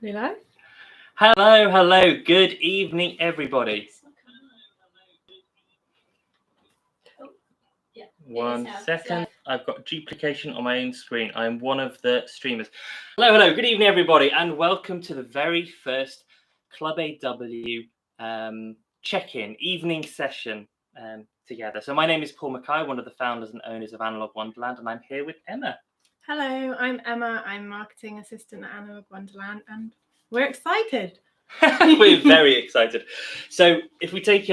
You know? Hello. Good evening, everybody. One second. I've got duplication on my own screen. I'm one of the streamers. Hello. Good evening, everybody, and welcome to the very first Club AW check-in evening session together. So my name is Paul Mackay, one of the founders and owners of Analog Wonderland, and I'm here with Emma. Hello, I'm Emma. I'm marketing assistant at Analog Wonderland, and we're excited. We're very excited. So if we think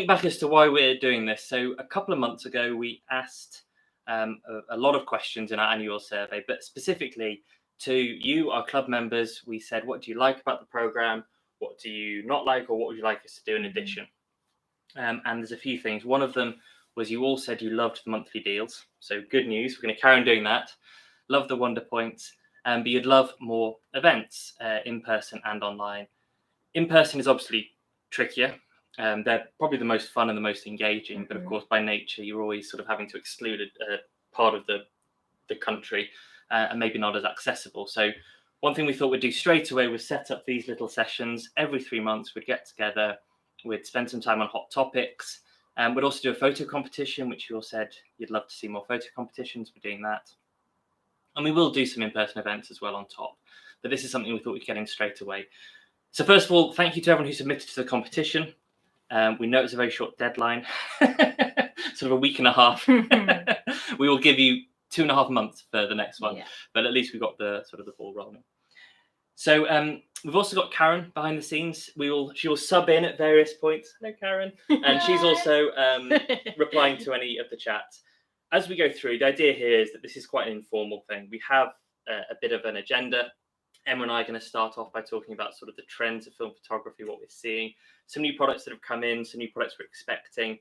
back as to why we're doing this. So a couple of months ago, we asked a lot of questions in our annual survey, but specifically to you, our club members, we said, what do you like about the program? What do you not like? Or what would you like us to do in addition? And there's a few things. One of them was you all said you loved the monthly deals. So good news. We're going to carry on doing that. Love the Wonder Points. But you'd love more events in person and online. In person is obviously trickier. They're probably the most fun and the most engaging, but of course, by nature, you're always sort of having to exclude a part of the country and maybe not as accessible. So one thing we thought we'd do straight away was set up these little sessions. Every 3 months, we'd get together, we'd spend some time on hot topics. We'd also do a photo competition, which you all said you'd love to see more photo competitions. We're doing that. And we will do some in-person events as well on top. But this is something we thought we'd get in straight away. So first of all, thank you to everyone who submitted to the competition. We know it's a very short deadline, sort of a week and a half. We will give you 2.5 months for the next one, but at least we got the ball rolling. So we've also got Karen behind the scenes. She will sub in at various points. Hello, Karen, and she's also replying to any of the chats. As we go through, the idea here is that this is quite an informal thing. We have a bit of an agenda. Emma and I are going to start off by talking about sort of the trends of film photography, what we're seeing, some new products that have come in, some new products we're expecting.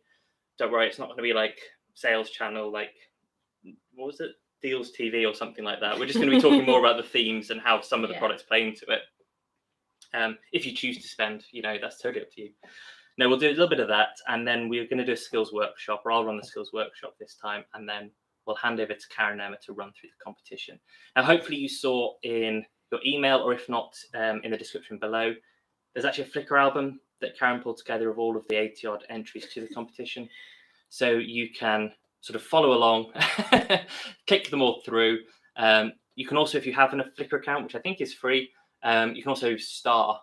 Don't worry, it's not going to be like sales channel, like, what was it? Deals TV or something like that. We're just going to be talking more about the themes and how some of the products play into it. If you choose to spend, that's totally up to you. No, we'll do a little bit of that, and then we're going to do a skills workshop, or I'll run the skills workshop this time, and then we'll hand over to Karen and Emma to run through the competition. Now, hopefully you saw in your email, or if not, in the description below, there's actually a Flickr album that Karen pulled together of all of the 80-odd entries to the competition. So you can sort of follow along, click them all through. You can also, if you have a Flickr account, which I think is free, you can also star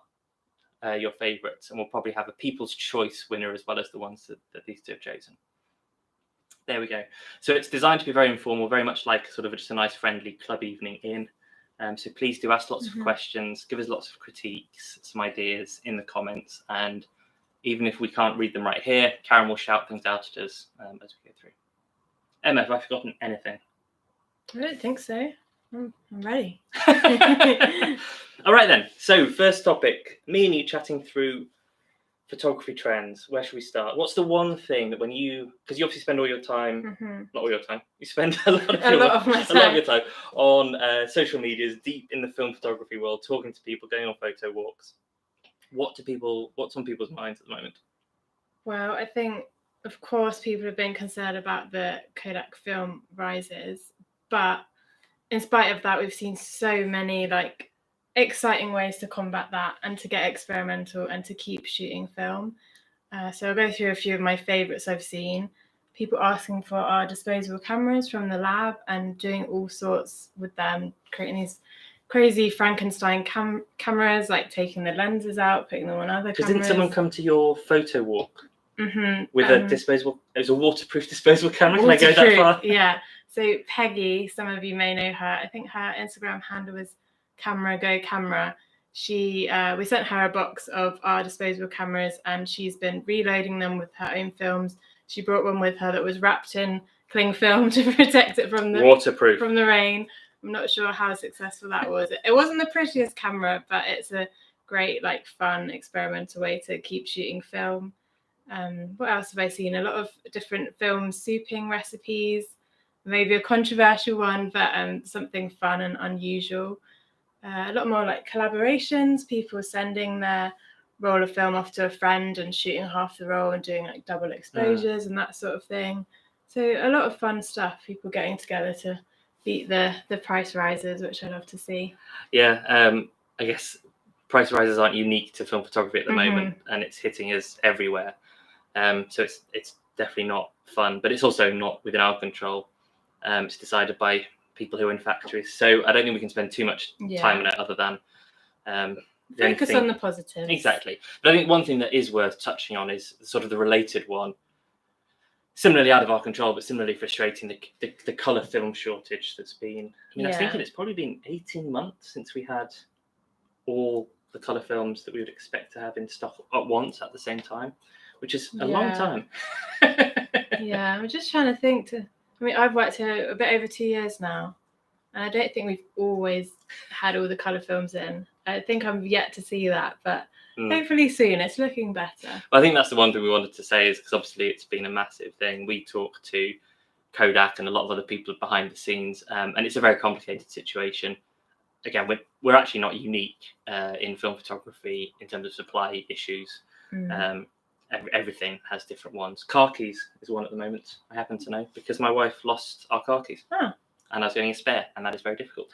your favourites, and we'll probably have a People's Choice winner as well as the ones that these two have chosen. There we go. So it's designed to be very informal, very much like sort of just a nice friendly club evening in. So please do ask lots of questions, give us lots of critiques, some ideas in the comments, and even if we can't read them right here, Karen will shout things out at us as we go through. Emma, have I forgotten anything? I don't think so. I'm ready. All right then. So first topic, me and you chatting through photography trends. Where should we start? What's the one thing that because you obviously spend all your time, not all your time, you spend a lot of your time on social medias, deep in the film photography world, talking to people, going on photo walks. What's on people's minds at the moment? Well, I think, of course, people have been concerned about the Kodak film rises, but in spite of that, we've seen so many exciting ways to combat that and to get experimental and to keep shooting film. So I'll go through a few of my favorites I've seen. People asking for our disposable cameras from the lab and doing all sorts with them, creating these crazy Frankenstein cameras, like taking the lenses out, putting them on other cameras. Didn't someone come to your photo walk with a disposable? It was a waterproof disposable camera. Can I go that far? Yeah. So Peggy, some of you may know her. I think her Instagram handle was Camera Go Camera. We sent her a box of our disposable cameras, and she's been reloading them with her own films. She brought one with her that was wrapped in cling film to protect it from the waterproof from the rain. I'm not sure how successful that was. It wasn't the prettiest camera, but it's a great, fun, experimental way to keep shooting film. What else have I seen? A lot of different film souping recipes. Maybe a controversial one, but something fun and unusual. A lot more collaborations, people sending their roll of film off to a friend and shooting half the roll and doing double exposures and that sort of thing. So a lot of fun stuff, people getting together to beat the price rises, which I love to see. Yeah, I guess price rises aren't unique to film photography at the moment, and it's hitting us everywhere. So it's definitely not fun, but it's also not within our control. It's decided by people who are in factories. So I don't think we can spend too much time on it other than focus on the positives. Exactly. But I think one thing that is worth touching on is sort of the related one. Similarly out of our control, but similarly frustrating, the colour film shortage that's been... I was thinking it's probably been 18 months since we had all the colour films that we would expect to have in stock at once at the same time, which is a long time. I'm just trying to think. I've worked here a bit over 2 years now, and I don't think we've always had all the colour films in. I think I'm yet to see that, but hopefully soon. It's looking better. Well, I think that's the one thing we wanted to say, is because obviously it's been a massive thing. We talk to Kodak and a lot of other people behind the scenes, and it's a very complicated situation. Again, we're actually not unique in film photography in terms of supply issues. Everything has different ones. Car keys is one at the moment, I happen to know, because my wife lost our car keys. And I was getting a spare, and that is very difficult.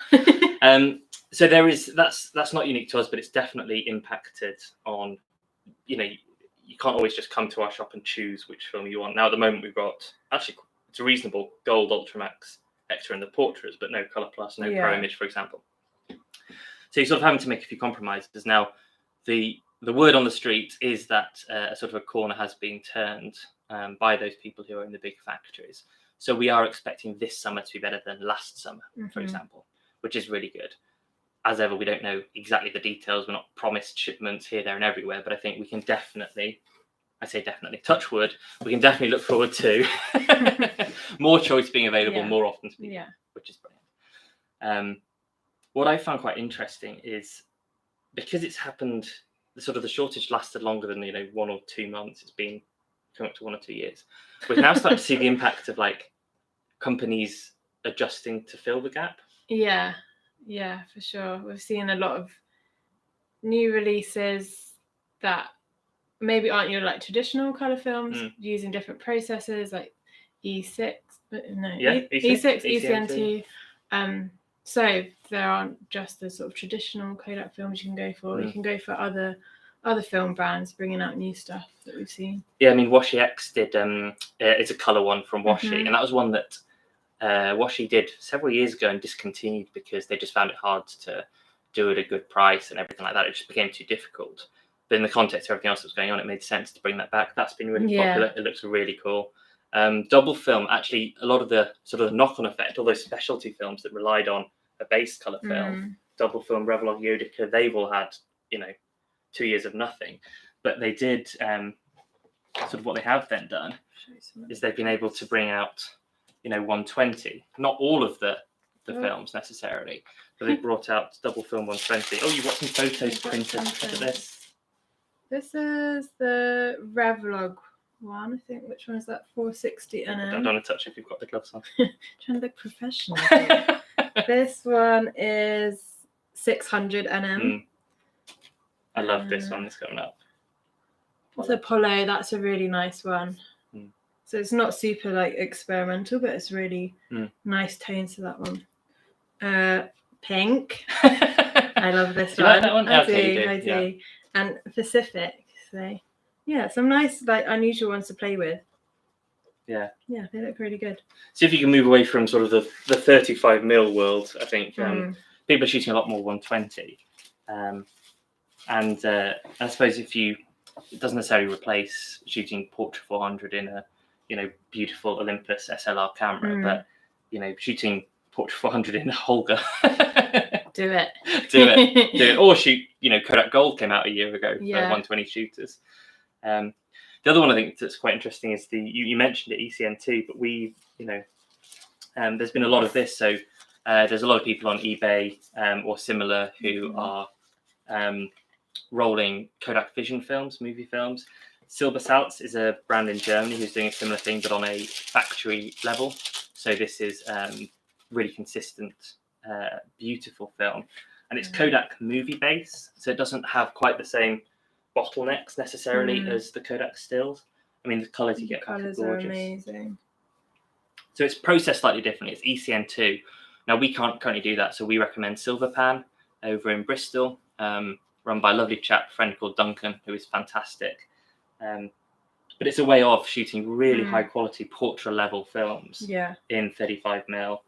So that's not unique to us, but it's definitely impacted on, you can't always just come to our shop and choose which film you want. Now at the moment we've got, actually it's a reasonable gold Ultramax Hector in the portraits, but no Colour Plus, no Pro Image, for example. So you're sort of having to make a few compromises. Now the word on the street is that a sort of a corner has been turned by those people who are in the big factories. So we are expecting this summer to be better than last summer, for example, which is really good. As ever, we don't know exactly the details. We're not promised shipments here, there and everywhere, but I think we can definitely, I say definitely, touch wood, we can definitely look forward to more choice being available more often to people, which is brilliant. What I found quite interesting is, because it's happened, the shortage lasted longer than 1 or 2 months. It's been coming up to 1 or 2 years. We've now started to see the impact of companies adjusting to fill the gap. Yeah, for sure. We've seen a lot of new releases that maybe aren't your traditional colour films, using different processes like E6, ECN2. So there aren't just the sort of traditional Kodak films you can go for. You can go for other film brands bringing out new stuff that we've seen. Yeah, Washi X did. It's a colour one from Washi, and that was one that Washi did several years ago and discontinued because they just found it hard to do at a good price and everything like that. It just became too difficult. But in the context of everything else that was going on, it made sense to bring that back. That's been really popular. It looks really cool. Double film, actually, a lot of the sort of knock-on effect, all those specialty films that relied on a base colour film, double film, Revlog, Yodica, they've all had 2 years of nothing. But they did sort of what they have then done is they've been able to bring out 120, not all of the films necessarily, but they brought out double film 120. Oh, you've got some photos printed. Look at this. This is the Revlog one, I think. Which one is that? 460 nm. I don't want to touch if you've got the gloves on. Trying to look professional. This one is 600 nm. I love this one that's coming up. It's Apollo. That's a really nice one. So it's not super experimental, but it's really nice tones to that one. Pink. I love this one. You like that one? I do. And Pacific. So yeah, some nice unusual ones to play with. Yeah, they look really good. See if you can move away from sort of the 35mm world. I think people are shooting a lot more 120, and I suppose it doesn't necessarily replace shooting Portra 400 in a beautiful Olympus SLR camera, but shooting Portra 400 in a Holga. Do it. Or shoot. Kodak Gold came out a year ago for 120 shooters. The other one I think that's quite interesting is you mentioned it, ECN2, but there's been a lot of this. So there's a lot of people on eBay or similar who are rolling Kodak Vision films, movie films. Silbersalz is a brand in Germany who's doing a similar thing, but on a factory level. So this is really consistent, beautiful film. And it's Kodak movie base, so it doesn't have quite the same bottlenecks necessarily as the Kodak stills. The colours you get are gorgeous. Are amazing. So it's processed slightly differently. It's ECN2. Now we can't currently do that, so we recommend Silverpan. over in Bristol, run by a lovely chap, friend called Duncan, who is fantastic. But it's a way of shooting really high quality portrait level films in 35mm.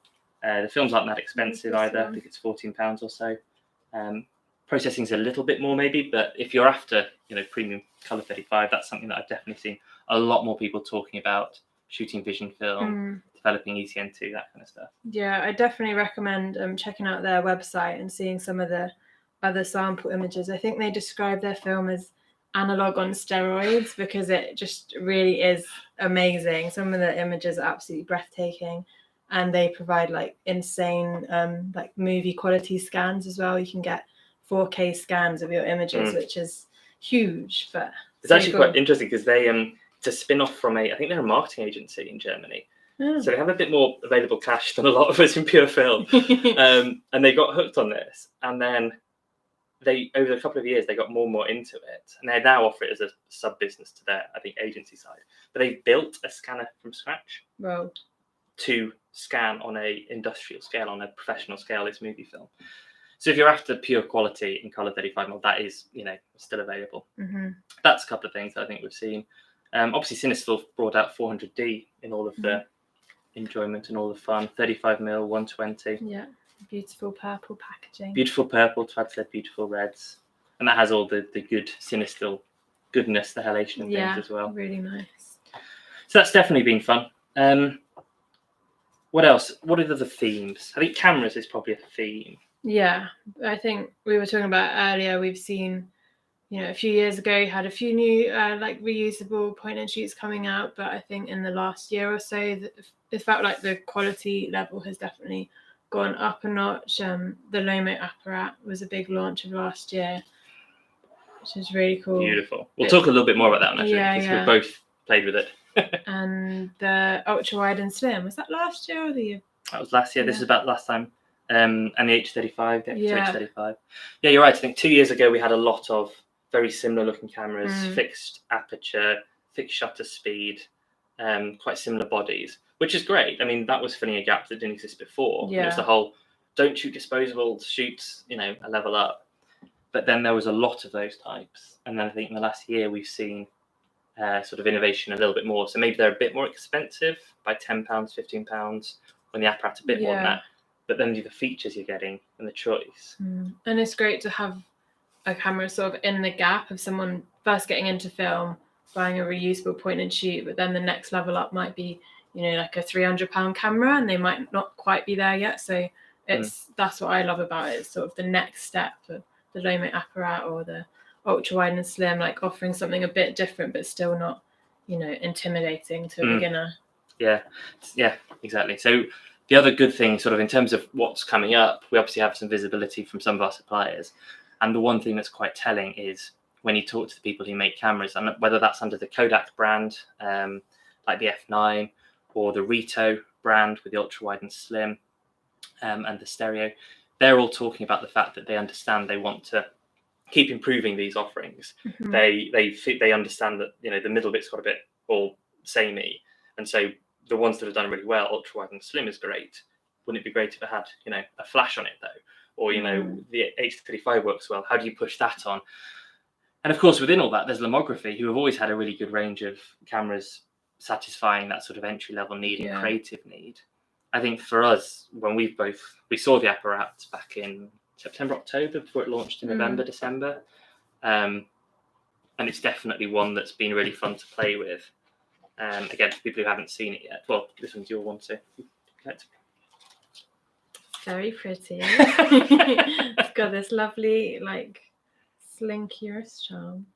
The films aren't that expensive either. I think it's £14 or so. Processing's a little bit more maybe, but if you're after, premium colour 35, that's something that I've definitely seen a lot more people talking about, shooting vision film, developing ECN2, that kind of stuff. Yeah, I definitely recommend checking out their website and seeing some of the other sample images. I think they describe their film as analog on steroids because it just really is amazing. Some of the images are absolutely breathtaking, and they provide like insane like movie quality scans as well. You can get 4K scans of your images, which is huge. But it's actually quite interesting because they it's a spin-off from I think they're a marketing agency in Germany. So they have a bit more available cash than a lot of us in pure film. And they got hooked on this, and then they, over a couple of years, they got more and more into it, and they now offer it as a sub-business to their, I think, agency side. But they built a scanner from scratch to scan on a industrial scale, on a professional scale, this movie film. So if you're after pure quality in colour 35mm, that is, still available. That's a couple of things that I think we've seen. Obviously, Cinestill brought out 400D in all of the enjoyment and all the fun. 35mm, 120. Yeah, beautiful purple packaging. Beautiful purple, Trad said beautiful reds. And that has all the good Cinestill goodness, the halation and things as well. Really nice. So that's definitely been fun. What else? What are the themes? I think cameras is probably a theme. Yeah, I think we were talking about earlier, we've seen, a few years ago, you had a few new like reusable point and shoots coming out, but I think in the last year or so, it felt like the quality level has definitely gone up a notch. The Lomo apparat was a big launch of last year, which is really cool. Beautiful. We'll talk a little bit more about that actually, because we've both played with it. And the ultra wide and slim, was that last year or the year? That was last year. This is about last time. And the H35, the H35. Yeah, you're right. I think 2 years ago we had a lot of very similar looking cameras, fixed aperture, fixed shutter speed, quite similar bodies, which is great. I mean, that was filling a gap that didn't exist before. It was the whole don't shoot disposable, shoot, a level up. But then there was a lot of those types. And then I think in the last year we've seen sort of innovation a little bit more. So maybe they're a bit more expensive by £10, £15, when the apparat's a bit more than that. But then the features you're getting and the choice. And it's great to have a camera sort of in the gap of someone first getting into film, buying a reusable point and shoot, but then the next level up might be, like a £300 camera, and they might not quite be there yet. So that's what I love about it. It's sort of the next step of the Lomo apparat or the ultra wide and slim, like offering something a bit different, but still not, intimidating to a beginner. Yeah, exactly. So the other good thing, sort of in terms of what's coming up, we obviously have some visibility from some of our suppliers. And the one thing that's quite telling is when you talk to the people who make cameras, and whether that's under the Kodak brand, like the F9, or the Rito brand with the ultra wide and slim, and the stereo, they're all talking about the fact that they understand they want to keep improving these offerings. They understand that the middle bit's got a bit all samey, and so the ones that have done really well, ultra wide and slim, is great. Wouldn't it be great if it had a flash on it though? Or the H35 works well. How do you push that on? And of course, within all that, there's Lomography, who have always had a really good range of cameras satisfying that sort of entry level need and creative need. I think for us, when we saw the apparatus back in September, October, before it launched in November, December. And it's definitely one that's been really fun to play with. Again, for people who haven't seen it yet. Well, this one's your one too. Very pretty. It's got this lovely, like, slinky wrist charm.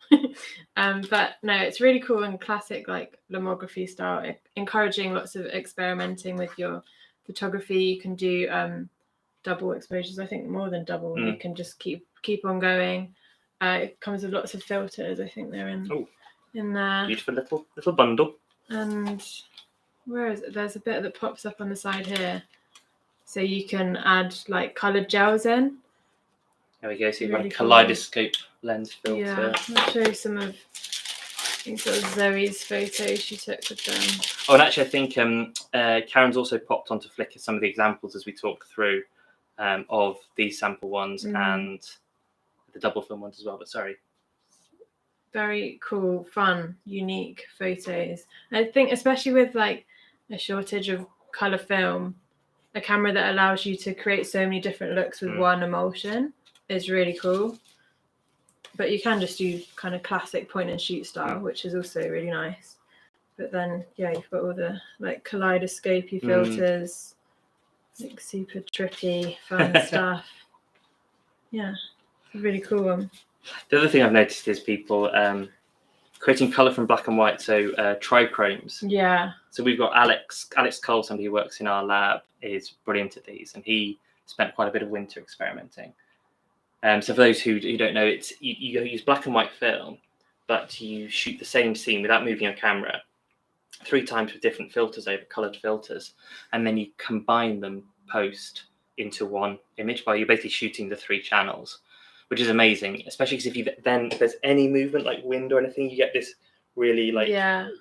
But no, it's really cool and classic, like, Lomography style, encouraging lots of experimenting with your photography. You can do double exposures, I think more than double. You can just keep on going. It comes with lots of filters. I think they're in there. Beautiful little bundle. And where is it? There's a bit that pops up on the side here. So you can add like coloured gels in. There we go. So you've got a kaleidoscope lens filter. Yeah, I'll show you some of Zoe's photos she took with them. Oh, and actually I think Karen's also popped onto Flickr some of the examples as we talk through of these sample ones and the double film ones as well. But sorry. Very cool, fun, unique photos. I think especially with like a shortage of colour film, a camera that allows you to create so many different looks with one emulsion is really cool. But you can just do kind of classic point and shoot style, which is also really nice. But then, yeah, you've got all the like kaleidoscopy filters, like super trippy, fun stuff. Yeah, it's a really cool one. The other thing I've noticed is people creating colour from black and white, so trichromes. Yeah. So we've got Alex Cole, somebody who works in our lab, is brilliant at these, and he spent quite a bit of winter experimenting. So for those who don't know, it's you use black and white film, but you shoot the same scene without moving your camera 3 times with different filters over coloured filters, and then you combine them post into one image by you basically shooting the 3 channels, which is amazing, especially because if there's any movement like wind or anything, you get this really like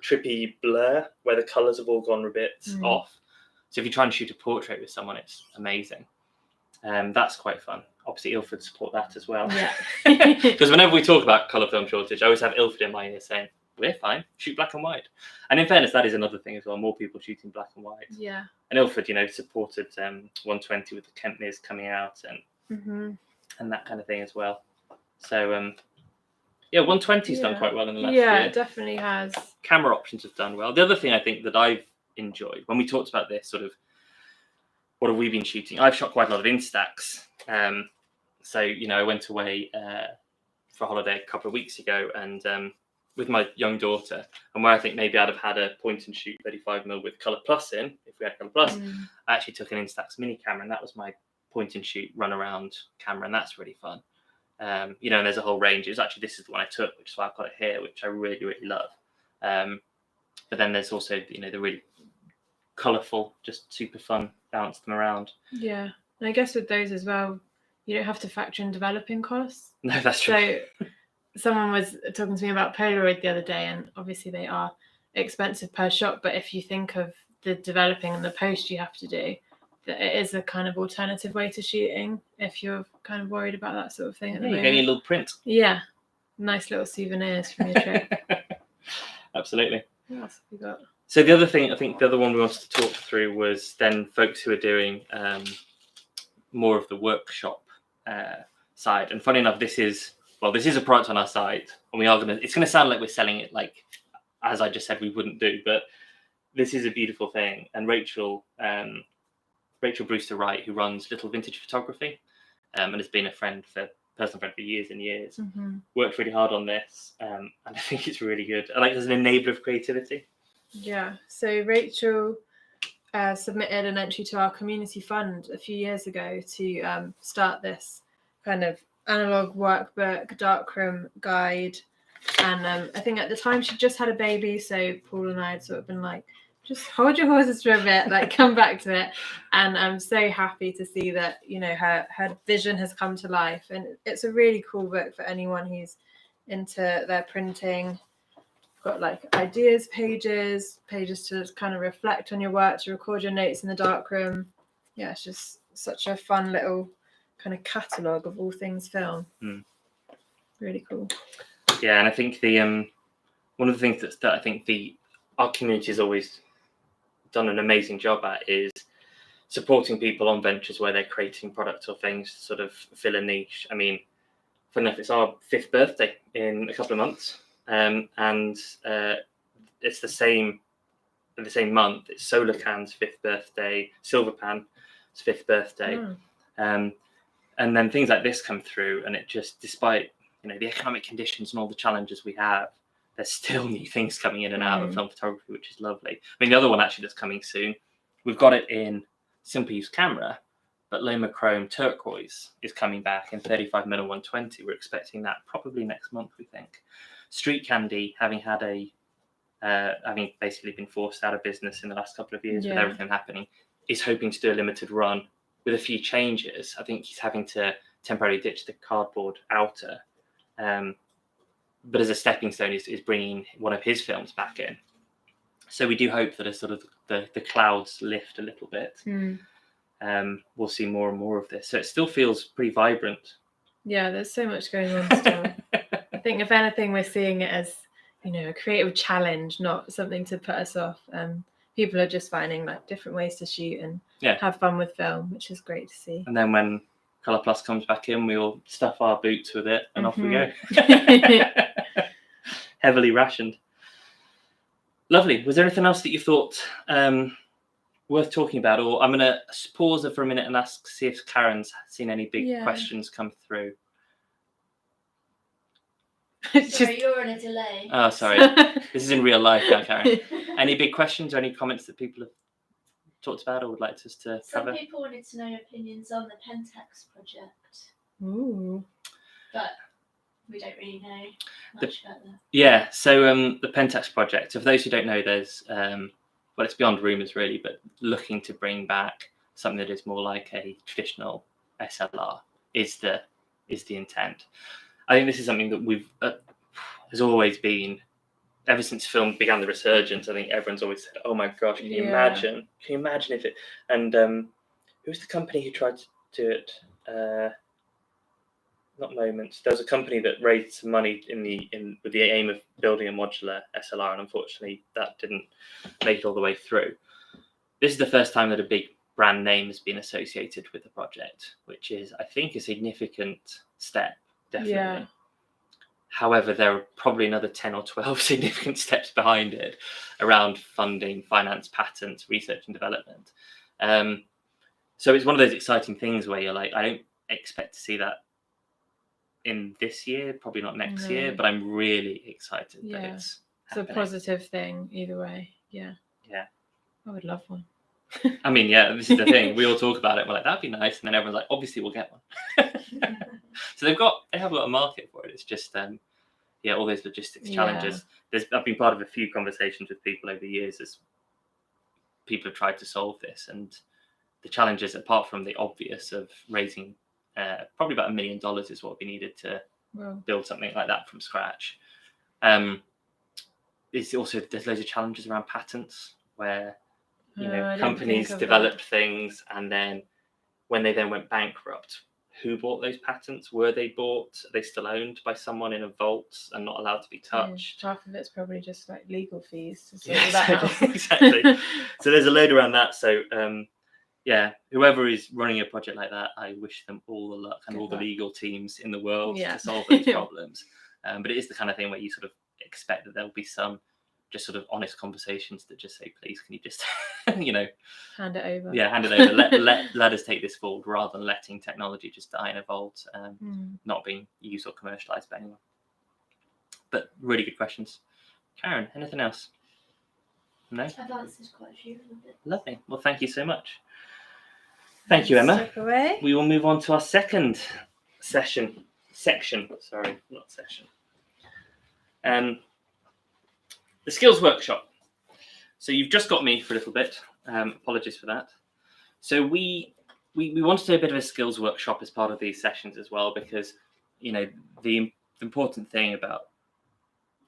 trippy blur where the colours have all gone a bit off. So if you try and shoot a portrait with someone, it's amazing. That's quite fun. Obviously, Ilford support that as well. Yeah. Because whenever we talk about colour film shortage, I always have Ilford in my ear saying, we're fine, shoot black and white. And in fairness, that is another thing as well, more people shooting black and white. Yeah. And Ilford, supported 120 with the Kempners coming out and that kind of thing as well. So, 120's done quite well in the last year. Yeah, it definitely has. Camera options have done well. The other thing I think that I've enjoyed, when we talked about this sort of, what have we been shooting? I've shot quite a lot of Instax. So, I went away for a holiday a couple of weeks ago and with my young daughter, and where I think maybe I'd have had a point and shoot 35mm with Colour Plus in, if we had Colour Plus, I actually took an Instax mini camera, and that was my point and shoot run around camera, and that's really fun. And there's a whole range. It was actually, this is the one I took, which is why I've got it here, which I really, really love. But then there's also, the really colourful, just super fun, bounce them around. Yeah, and I guess with those as well, you don't have to factor in developing costs. No, that's true. So someone was talking to me about Polaroid the other day, and obviously they are expensive per shot, but if you think of the developing and the post you have to do, that it is a kind of alternative way to shooting if you're kind of worried about that sort of thing. You're getting a little print. Yeah, nice little souvenirs from your trip. Absolutely. What else have we got? So the other thing, I think the other one we wanted to talk through was then folks who are doing more of the workshop side. And funny enough, this is a product on our site, and it's going to sound like we're selling it like, as I just said, we wouldn't do, but this is a beautiful thing. And Rachel Brewster Wright, who runs Little Vintage Photography, and has been a personal friend for years and years, worked really hard on this, and I think it's really good. I like it as an enabler of creativity. Yeah, so Rachel submitted an entry to our community fund a few years ago to start this kind of analog workbook, darkroom guide. And I think at the time she just had a baby, so Paul and I had sort of been like, just hold your horses for a bit, like come back to it. And I'm so happy to see that, her vision has come to life. And it's a really cool book for anyone who's into their printing. Got like ideas pages to kind of reflect on your work, to record your notes in the darkroom. Yeah, it's just such a fun little kind of catalogue of all things film. Really cool. Yeah, and I think the one of the things that I think our community has always done an amazing job at is supporting people on ventures where they're creating products or things to sort of fill a niche. I mean, funny enough, it's our 5th birthday in a couple of months. And it's the same month. It's Solar Can's 5th birthday, Silver Pan's 5th birthday, and then things like this come through, and it just, despite the economic conditions and all the challenges we have, there's still new things coming in and out of film photography, which is lovely. I mean, the other one actually that's coming soon, we've got it in simple use camera, but Loma Chrome turquoise is coming back in 35mm 120. We're expecting that probably next month, we think. Street Candy, having basically been forced out of business in the last couple of years with everything happening, is hoping to do a limited run with a few changes. I think he's having to temporarily ditch the cardboard outer, but as a stepping stone is bringing one of his films back in. So we do hope that as sort of the clouds lift a little bit, we'll see more and more of this. So it still feels pretty vibrant. Yeah, there's so much going on still. I think if anything, we're seeing it as, a creative challenge, not something to put us off. People are just finding like different ways to shoot and have fun with film, which is great to see. And then when Colour Plus comes back in, we all stuff our boots with it and off we go. Heavily rationed. Lovely. Was there anything else that you thought worth talking about? Or I'm going to pause it for a minute and see if Karen's seen any big questions come through. Sorry, you're on a delay. Oh, sorry. This is in real life now, Karen. Any big questions or any comments that people have talked about or would like us to cover? Some people wanted to know your opinions on the Pentax project. Ooh. But we don't really know much about that. Yeah, so the Pentax project, so for those who don't know, there's, well, it's beyond rumours really, but looking to bring back something that is more like a traditional SLR is the intent. I think this is something that we've has always been, ever since film began the resurgence. I think everyone's always said, "Oh my gosh, can you imagine? Can you imagine if it?" And who was the company who tried to do it? Not Moments. There was a company that raised some money with the aim of building a modular SLR, and unfortunately, that didn't make it all the way through. This is the first time that a big brand name has been associated with the project, which is, I think, a significant step. Definitely. Yeah. However, there are probably another 10 or 12 significant steps behind it around funding, finance, patents, research and development. So it's one of those exciting things where you're like, I don't expect to see that in this year, probably not next year, but I'm really excited that it's happening. A positive thing either way. Yeah. Yeah. I would love one. I mean, yeah, this is the thing. We all talk about it. We're like, that'd be nice. And then everyone's like, obviously we'll get one. So they have got a market for it. It's just, all those logistics challenges. I've been part of a few conversations with people over the years as people have tried to solve this. And the challenges, apart from the obvious of raising probably about $1 million is what would be needed to build something like that from scratch. It's also, there's loads of challenges around patents where, companies developed things, and then when they then went bankrupt, who bought those patents? Were they bought? Are they still owned by someone in a vault and not allowed to be touched? Half of it's probably just like legal fees to sort that out. Exactly. So there's a load around that. So whoever is running a project like that, I wish them all the luck and all the legal teams in the world to solve those problems. But it is the kind of thing where you sort of expect that there'll be some just sort of honest conversations that just say, please, can you just, hand it over? Yeah, hand it over. let us take this forward rather than letting technology just die in a vault, not being used or commercialized by anyone. But really good questions. Karen, anything else? No? I've answered quite a few of them. Lovely. Well, thank you so much. Thank you, Emma. Away. We will move on to our second section. The skills workshop. So you've just got me for a little bit. Apologies for that. So we wanted to do a bit of a skills workshop as part of these sessions as well, because the important thing about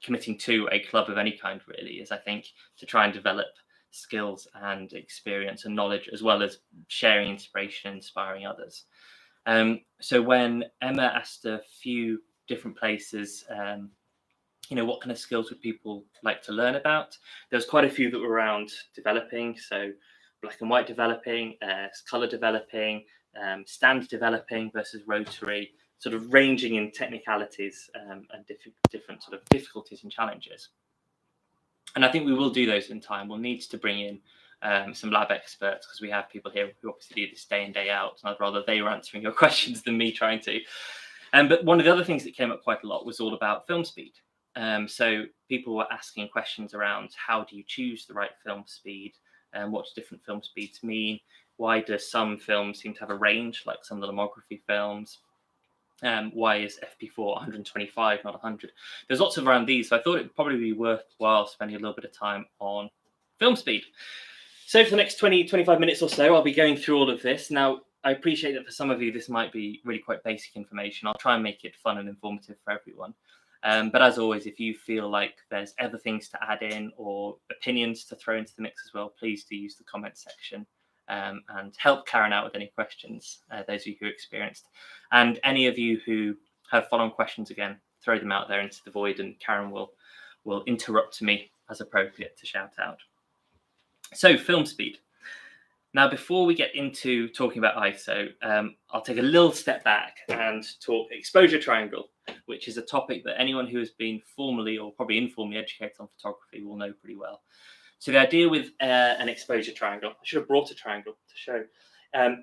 committing to a club of any kind really is, I think, to try and develop skills and experience and knowledge, as well as sharing inspiration and inspiring others. So when Emma asked a few different places, what kind of skills would people like to learn about? There was quite a few that were around developing, so black and white developing, color developing, stand developing versus rotary, sort of ranging in technicalities and different sort of difficulties and challenges. And I think we will do those in time. We'll need to bring in some lab experts, because we have people here who obviously do this day in, day out, and I'd rather they were answering your questions than me trying to. But one of the other things that came up quite a lot was all about film speed. So people were asking questions around, how do you choose the right film speed, and what do different film speeds mean? Why do some films seem to have a range, like some lomography films? Why is FP4 125, not 100? There's lots of around these, so I thought it would probably be worthwhile spending a little bit of time on film speed. So for the next 20-25 minutes or so, I'll be going through all of this. Now, I appreciate that for some of you, this might be really quite basic information. I'll try and make it fun and informative for everyone. But as always, if you feel like there's other things to add in or opinions to throw into the mix as well, please do use the comment section and help Karen out with any questions, those of you who are experienced. And any of you who have follow-on questions, again, throw them out there into the void, and Karen will interrupt me as appropriate to shout out. So, film speed. Now, before we get into talking about ISO, I'll take a little step back and talk exposure triangle, which is a topic that anyone who has been formally or probably informally educated on photography will know pretty well. So the idea with an exposure triangle, I should have brought a triangle to show,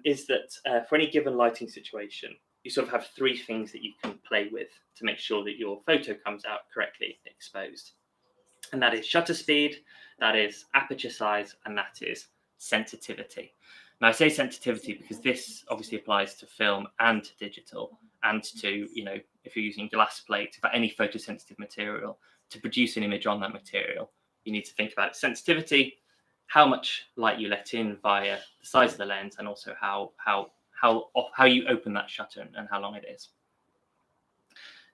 is that for any given lighting situation, you sort of have three things that you can play with to make sure that your photo comes out correctly exposed. And that is shutter speed, that is aperture size, and that is sensitivity. Now I say sensitivity because this obviously applies to film and to digital, and to, if you're using glass plate, for any photosensitive material, to produce an image on that material, you need to think about its sensitivity, how much light you let in via the size of the lens, and also how you open that shutter and how long it is.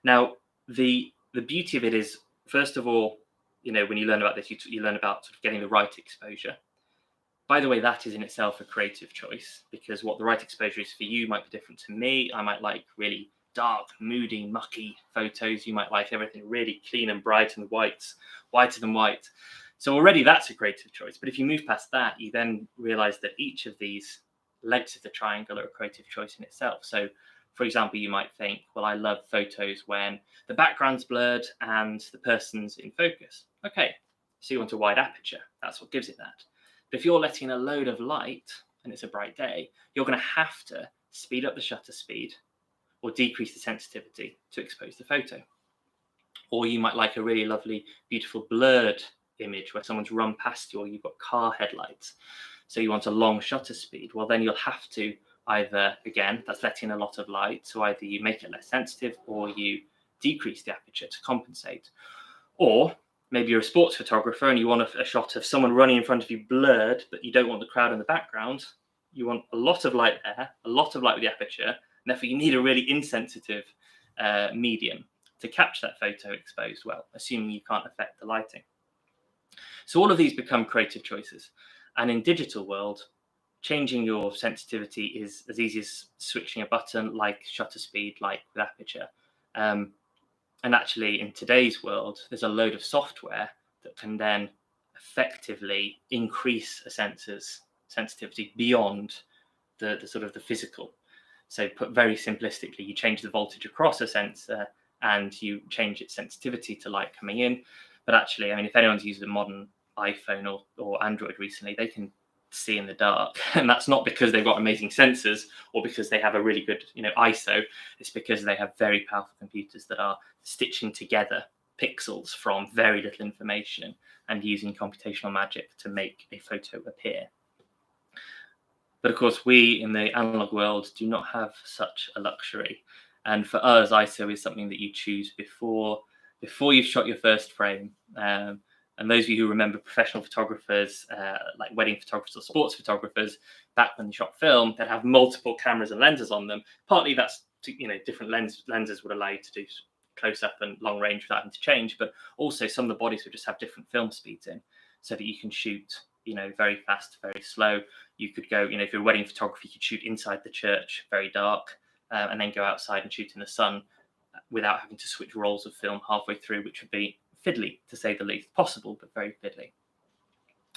Now, the beauty of it is, first of all, when you learn about this, you learn about sort of getting the right exposure. By the way, that is in itself a creative choice, because what the right exposure is for you might be different to me. I might like really dark, moody, mucky photos. You might like everything really clean and bright and whiter than white. So already that's a creative choice. But if you move past that, you then realize that each of these legs of the triangle are a creative choice in itself. So, for example, you might think, well, I love photos when the background's blurred and the person's in focus. Okay, so you want a wide aperture. That's what gives it that. But if you're letting a load of light and it's a bright day, you're going to have to speed up the shutter speed or decrease the sensitivity to expose the photo. Or you might like a really lovely, beautiful blurred image where someone's run past you or you've got car headlights. So you want a long shutter speed. Well, then you'll have to either, again, that's letting a lot of light, so either you make it less sensitive or you decrease the aperture to compensate. Or maybe you're a sports photographer and you want a shot of someone running in front of you blurred, but you don't want the crowd in the background. You want a lot of light there, a lot of light with the aperture, and therefore you need a really insensitive medium to capture that photo exposed well, assuming you can't affect the lighting. So all of these become creative choices. And in digital world, changing your sensitivity is as easy as switching a button, like shutter speed, like with aperture. And actually, in today's world, there's a load of software that can then effectively increase a sensor's sensitivity beyond the sort of the physical. So put very simplistically, you change the voltage across a sensor and you change its sensitivity to light coming in. But actually, I mean, if anyone's used a modern iPhone or Android recently, they can see in the dark, and that's not because they've got amazing sensors or because they have a really good ISO. It's because they have very powerful computers that are stitching together pixels from very little information and using computational magic to make a photo appear. But of course, we in the analog world do not have such a luxury, and for us, ISO is something that you choose before you've shot your first frame. And those of you who remember professional photographers, like wedding photographers or sports photographers, back when they shot film, they'd have multiple cameras and lenses on them. Partly that's different lenses would allow you to do close up and long range without having to change, but also some of the bodies would just have different film speeds in, so that you can shoot very fast, very slow. You could go, if you're a wedding photographer, you could shoot inside the church, very dark, and then go outside and shoot in the sun without having to switch rolls of film halfway through, which would be fiddly, to say the least. Possible, but very fiddly.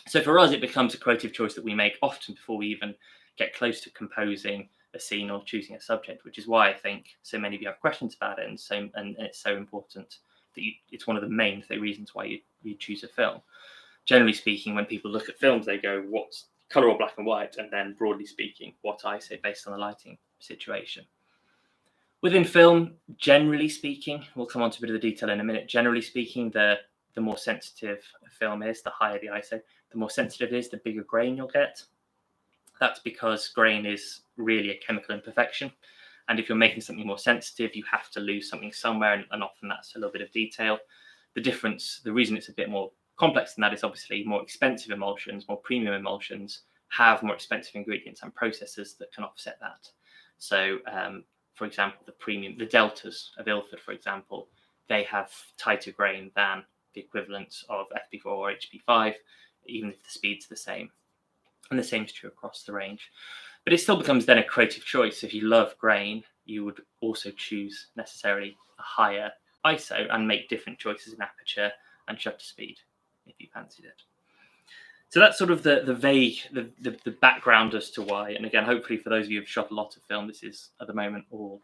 So for us, it becomes a creative choice that we make often before we even get close to composing a scene or choosing a subject, which is why I think so many of you have questions about it, and it's so important that it's one of the main reasons why you choose a film. Generally speaking, when people look at films, they go, what's color or black and white? And then broadly speaking, what I say based on the lighting situation. Within film, generally speaking, we'll come on to a bit of the detail in a minute. Generally speaking, the more sensitive a film is, the higher the ISO, the more sensitive it is, the bigger grain you'll get. That's because grain is really a chemical imperfection. And if you're making something more sensitive, you have to lose something somewhere, and often that's a little bit of detail. The reason it's a bit more complex than that is obviously more expensive emulsions, more premium emulsions have more expensive ingredients and processes that can offset that. So, for example, the deltas of Ilford, for example, they have tighter grain than the equivalents of FP4 or HP5, even if the speed's the same. And the same is true across the range. But it still becomes then a creative choice. If you love grain, you would also choose necessarily a higher ISO and make different choices in aperture and shutter speed if you fancied it. So that's sort of the background as to why. And again, hopefully for those of you who've shot a lot of film, this is at the moment all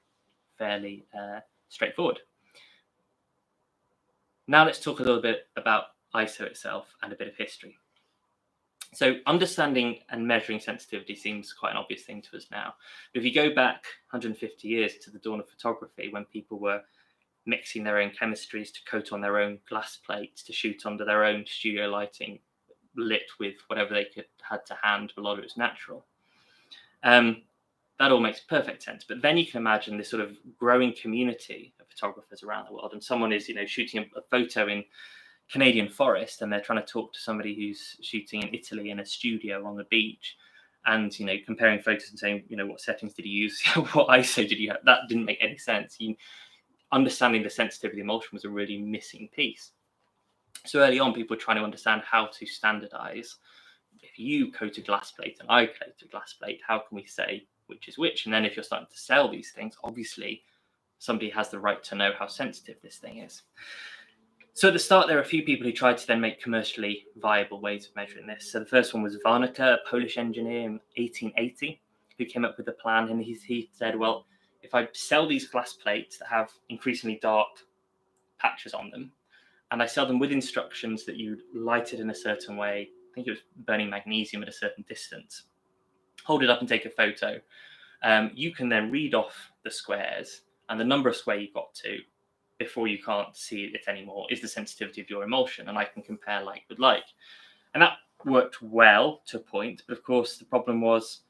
fairly straightforward. Now let's talk a little bit about ISO itself and a bit of history. So understanding and measuring sensitivity seems quite an obvious thing to us now. But if you go back 150 years to the dawn of photography, when people were mixing their own chemistries to coat on their own glass plates, to shoot under their own studio lighting, lit with whatever they had to hand, a lot of it was natural. That all makes perfect sense. But then you can imagine this sort of growing community of photographers around the world, and someone is, shooting a photo in Canadian forest, and they're trying to talk to somebody who's shooting in Italy in a studio on the beach, and comparing photos and saying, what settings did you use, what ISO did you have? That didn't make any sense. Understanding the sensitivity of emulsion was a really missing piece. So early on, people were trying to understand how to standardize. If you coat a glass plate and I coat a glass plate, how can we say which is which? And then if you're starting to sell these things, obviously somebody has the right to know how sensitive this thing is. So at the start, there are a few people who tried to then make commercially viable ways of measuring this. So the first one was Warnecke, a Polish engineer in 1880, who came up with a plan. And he said, well, if I sell these glass plates that have increasingly dark patches on them, and I sell them with instructions that you light it in a certain way, I think it was burning magnesium at a certain distance, hold it up and take a photo, you can then read off the squares, and the number of square you got to before you can't see it anymore is the sensitivity of your emulsion, and I can compare like with like. And that worked well to a point, but of course the problem was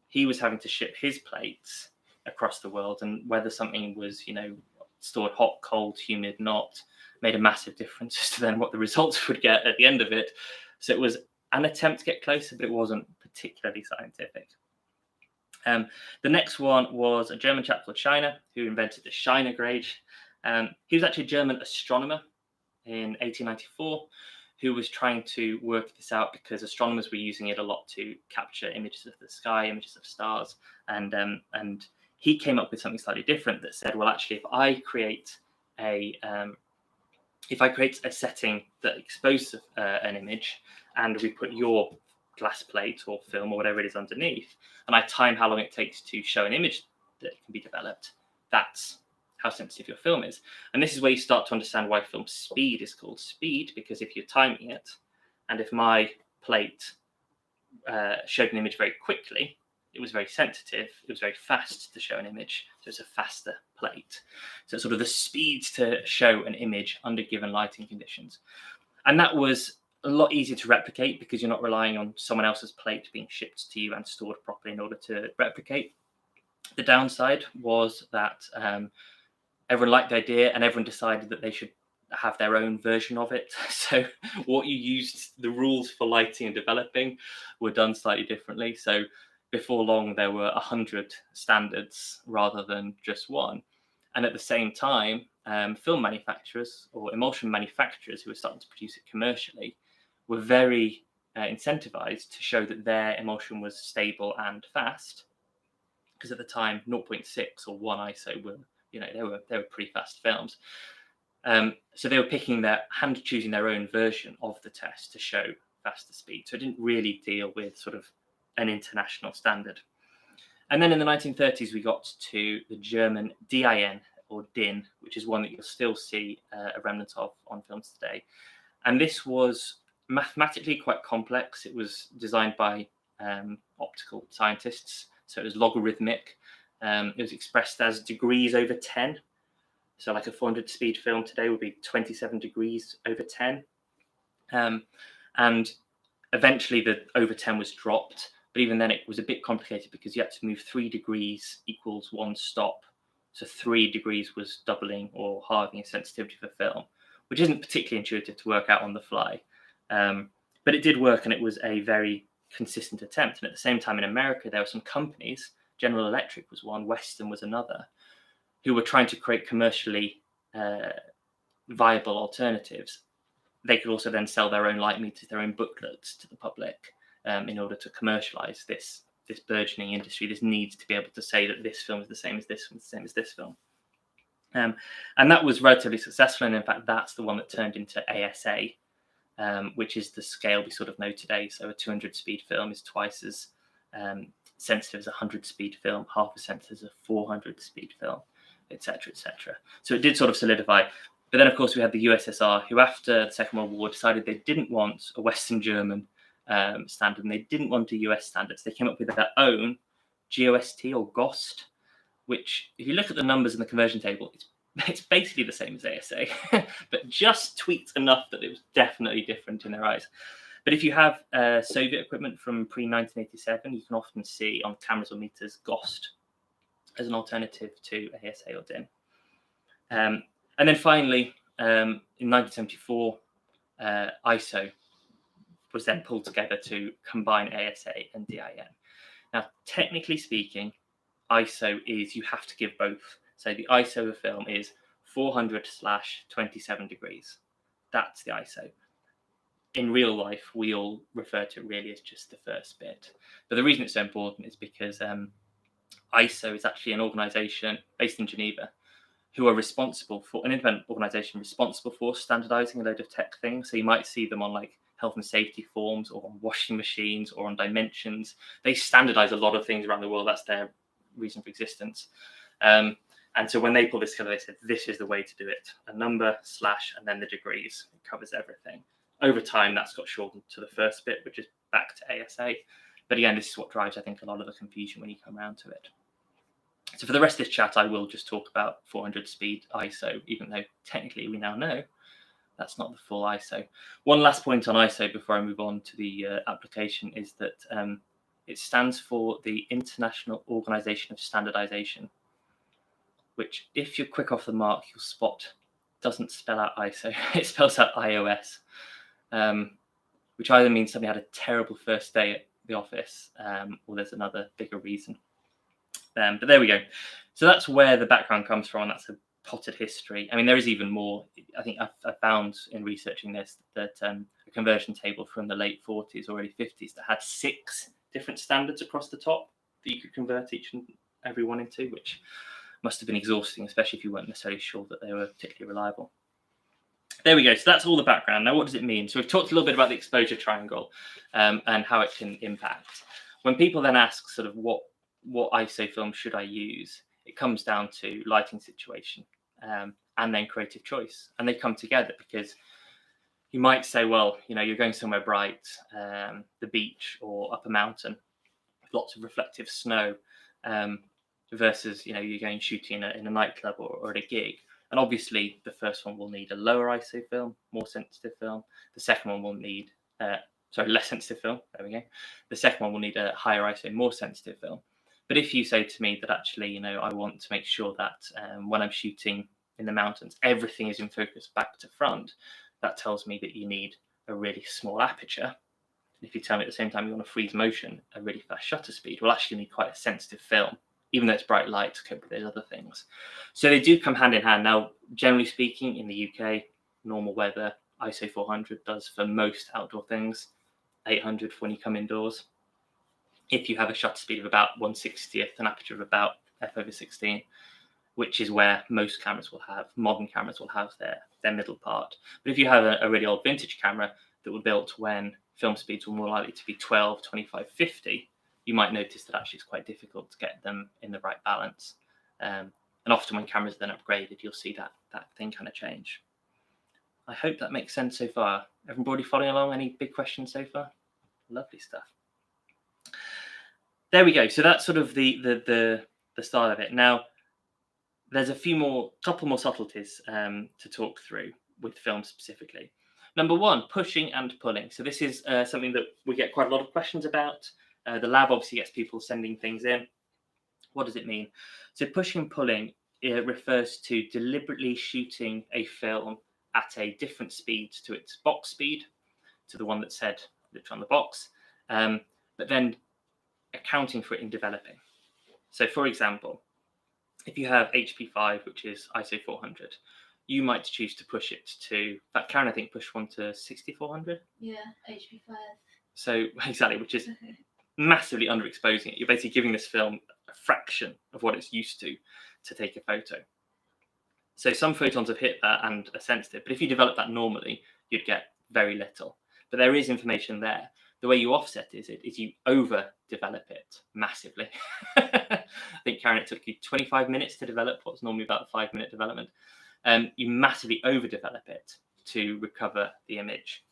he was having to ship his plates across the world, and whether something was stored hot, cold, humid, not, made a massive difference as to then what the results would get at the end of it. So it was an attempt to get closer, but it wasn't particularly scientific. The next one was a German chap called Scheiner, who invented the Scheiner gauge. He was actually a German astronomer in 1894 who was trying to work this out because astronomers were using it a lot to capture images of the sky, images of stars, and he came up with something slightly different that said, well, actually, if I create a setting that exposes an image, and we put your glass plate or film or whatever it is underneath, and I time how long it takes to show an image that can be developed, that's how sensitive your film is. And this is where you start to understand why film speed is called speed, because if you're timing it, and if my plate showed an image very quickly, it was very sensitive, it was very fast to show an image, so it's a faster plate. So it's sort of the speed to show an image under given lighting conditions. And that was a lot easier to replicate because you're not relying on someone else's plate being shipped to you and stored properly in order to replicate. The downside was that everyone liked the idea and everyone decided that they should have their own version of it. So what you used, the rules for lighting and developing were done slightly differently. So before long, there were 100 standards rather than just one. And at the same time, film manufacturers or emulsion manufacturers who were starting to produce it commercially were very incentivized to show that their emulsion was stable and fast. Because at the time, 0.6 or 1 ISO were, they were pretty fast films. So they were choosing their own version of the test to show faster speed. So it didn't really deal with sort of an international standard. And then in the 1930s, we got to the German DIN or DIN, which is one that you'll still see a remnant of on films today. And this was mathematically quite complex. It was designed by optical scientists, so it was logarithmic. It was expressed as degrees over 10. So like a 400 speed film today would be 27 degrees over 10. And eventually the over 10 was dropped. But even then, it was a bit complicated because you had to move 3 degrees equals 1 stop. So 3 degrees was doubling or halving sensitivity for film, which isn't particularly intuitive to work out on the fly. But it did work, and it was a very consistent attempt. And at the same time, in America, there were some companies, General Electric was one, Western was another, who were trying to create commercially viable alternatives. They could also then sell their own light meters, their own booklets to the public. in order to commercialize this burgeoning industry. This needs to be able to say that this film is the same as this film, the same as this film. And that was relatively successful, and in fact that's the one that turned into ASA, which is the scale we sort of know today. So a 200 speed film is twice as sensitive as a 100 speed film, half as sensitive as a 400 speed film, etc., etc. So it did sort of solidify. But then, of course, we had the USSR, who after the Second World War decided they didn't want a Western German standard, and they didn't want a US standard. So they came up with their own GOST or GOST, which, if you look at the numbers in the conversion table, it's basically the same as ASA, but just tweaked enough that it was definitely different in their eyes. But if you have Soviet equipment from pre-1987, you can often see on cameras or meters GOST as an alternative to ASA or DIN. And then finally, in 1974, ISO was then pulled together to combine ASA and DIN. Now, technically speaking, ISO is, you have to give both. So the ISO of a film is 400/27 degrees. That's the ISO. In real life, we all refer to it really as just the first bit. But the reason it's so important is because ISO is actually an organization based in Geneva who are responsible for, an independent organization responsible for standardizing a load of tech things. So you might see them on like health and safety forms or on washing machines or on dimensions. They standardize a lot of things around the world. That's their reason for existence. And so when they pull this together, they said, this is the way to do it. A number, slash, and then the degrees. It covers everything. Over time, that's got shortened to the first bit, which is back to ASA. But again, this is what drives, I think, a lot of the confusion when you come around to it. So for the rest of this chat, I will just talk about 400 speed ISO, even though technically we now know that's not the full ISO. One last point on ISO before I move on to the application is that it stands for the International Organization of Standardization, which, if you're quick off the mark, you'll spot doesn't spell out ISO. It spells out iOS, which either means somebody had a terrible first day at the office, or there's another bigger reason. But there we go. So that's where the background comes from. That's a potted history. I mean, there is even more. I think I found in researching this that a conversion table from the late 40s or early 50s that had 6 different standards across the top that you could convert each and every one into, which must have been exhausting, especially if you weren't necessarily sure that they were particularly reliable. There we go. So that's all the background. Now, what does it mean? So we've talked a little bit about the exposure triangle and how it can impact. When people then ask sort of what ISO film should I use, it comes down to lighting situation and then creative choice. And they come together because you might say, well, you know, you're going somewhere bright, the beach or up a mountain, with lots of reflective snow, versus, you know, you're going shooting in a nightclub or at a gig. And obviously, the first one will need a lower ISO film, more sensitive film. The second one will need, less sensitive film. There we go. The second one will need a higher ISO, more sensitive film. But if you say to me that actually, you know, I want to make sure that when I'm shooting in the mountains, everything is in focus back to front, that tells me that you need a really small aperture. And if you tell me at the same time you want to freeze motion, a really fast shutter speed, we'll actually need quite a sensitive film, even though it's bright light to cope with those other things. So they do come hand in hand. Now, generally speaking, in the UK, normal weather, ISO 400 does for most outdoor things, 800 for when you come indoors. If you have a shutter speed of about 1/60th, an aperture of about f/16, which is where most cameras will have, modern cameras will have their middle part. But if you have a really old vintage camera that were built when film speeds were more likely to be 12, 25, 50, you might notice that actually it's quite difficult to get them in the right balance. And often when cameras are then upgraded, you'll see that thing kind of change. I hope that makes sense so far. Everybody following along? Any big questions so far? Lovely stuff. There we go. So that's sort of the start of it. Now, there's a couple more subtleties to talk through with film specifically. Number one, pushing and pulling. So this is something that we get quite a lot of questions about. The lab obviously gets people sending things in. What does it mean? So pushing and pulling, it refers to deliberately shooting a film at a different speed to its box speed, to the one that said literally on the box, but then accounting for it in developing. So for example, if you have HP5, which is ISO 400, you might choose to push it to, in fact, Karen, I think, pushed one to 6400. Yeah, HP5. So exactly, which is massively underexposing it. You're basically giving this film a fraction of what it's used to take a photo. So some photons have hit that and are sensitive, but if you develop that normally, you'd get very little. But there is information there. The way you offset is you overdevelop it massively. I think, Karen, it took you 25 minutes to develop what's normally about a 5-minute development. You massively overdevelop it to recover the image.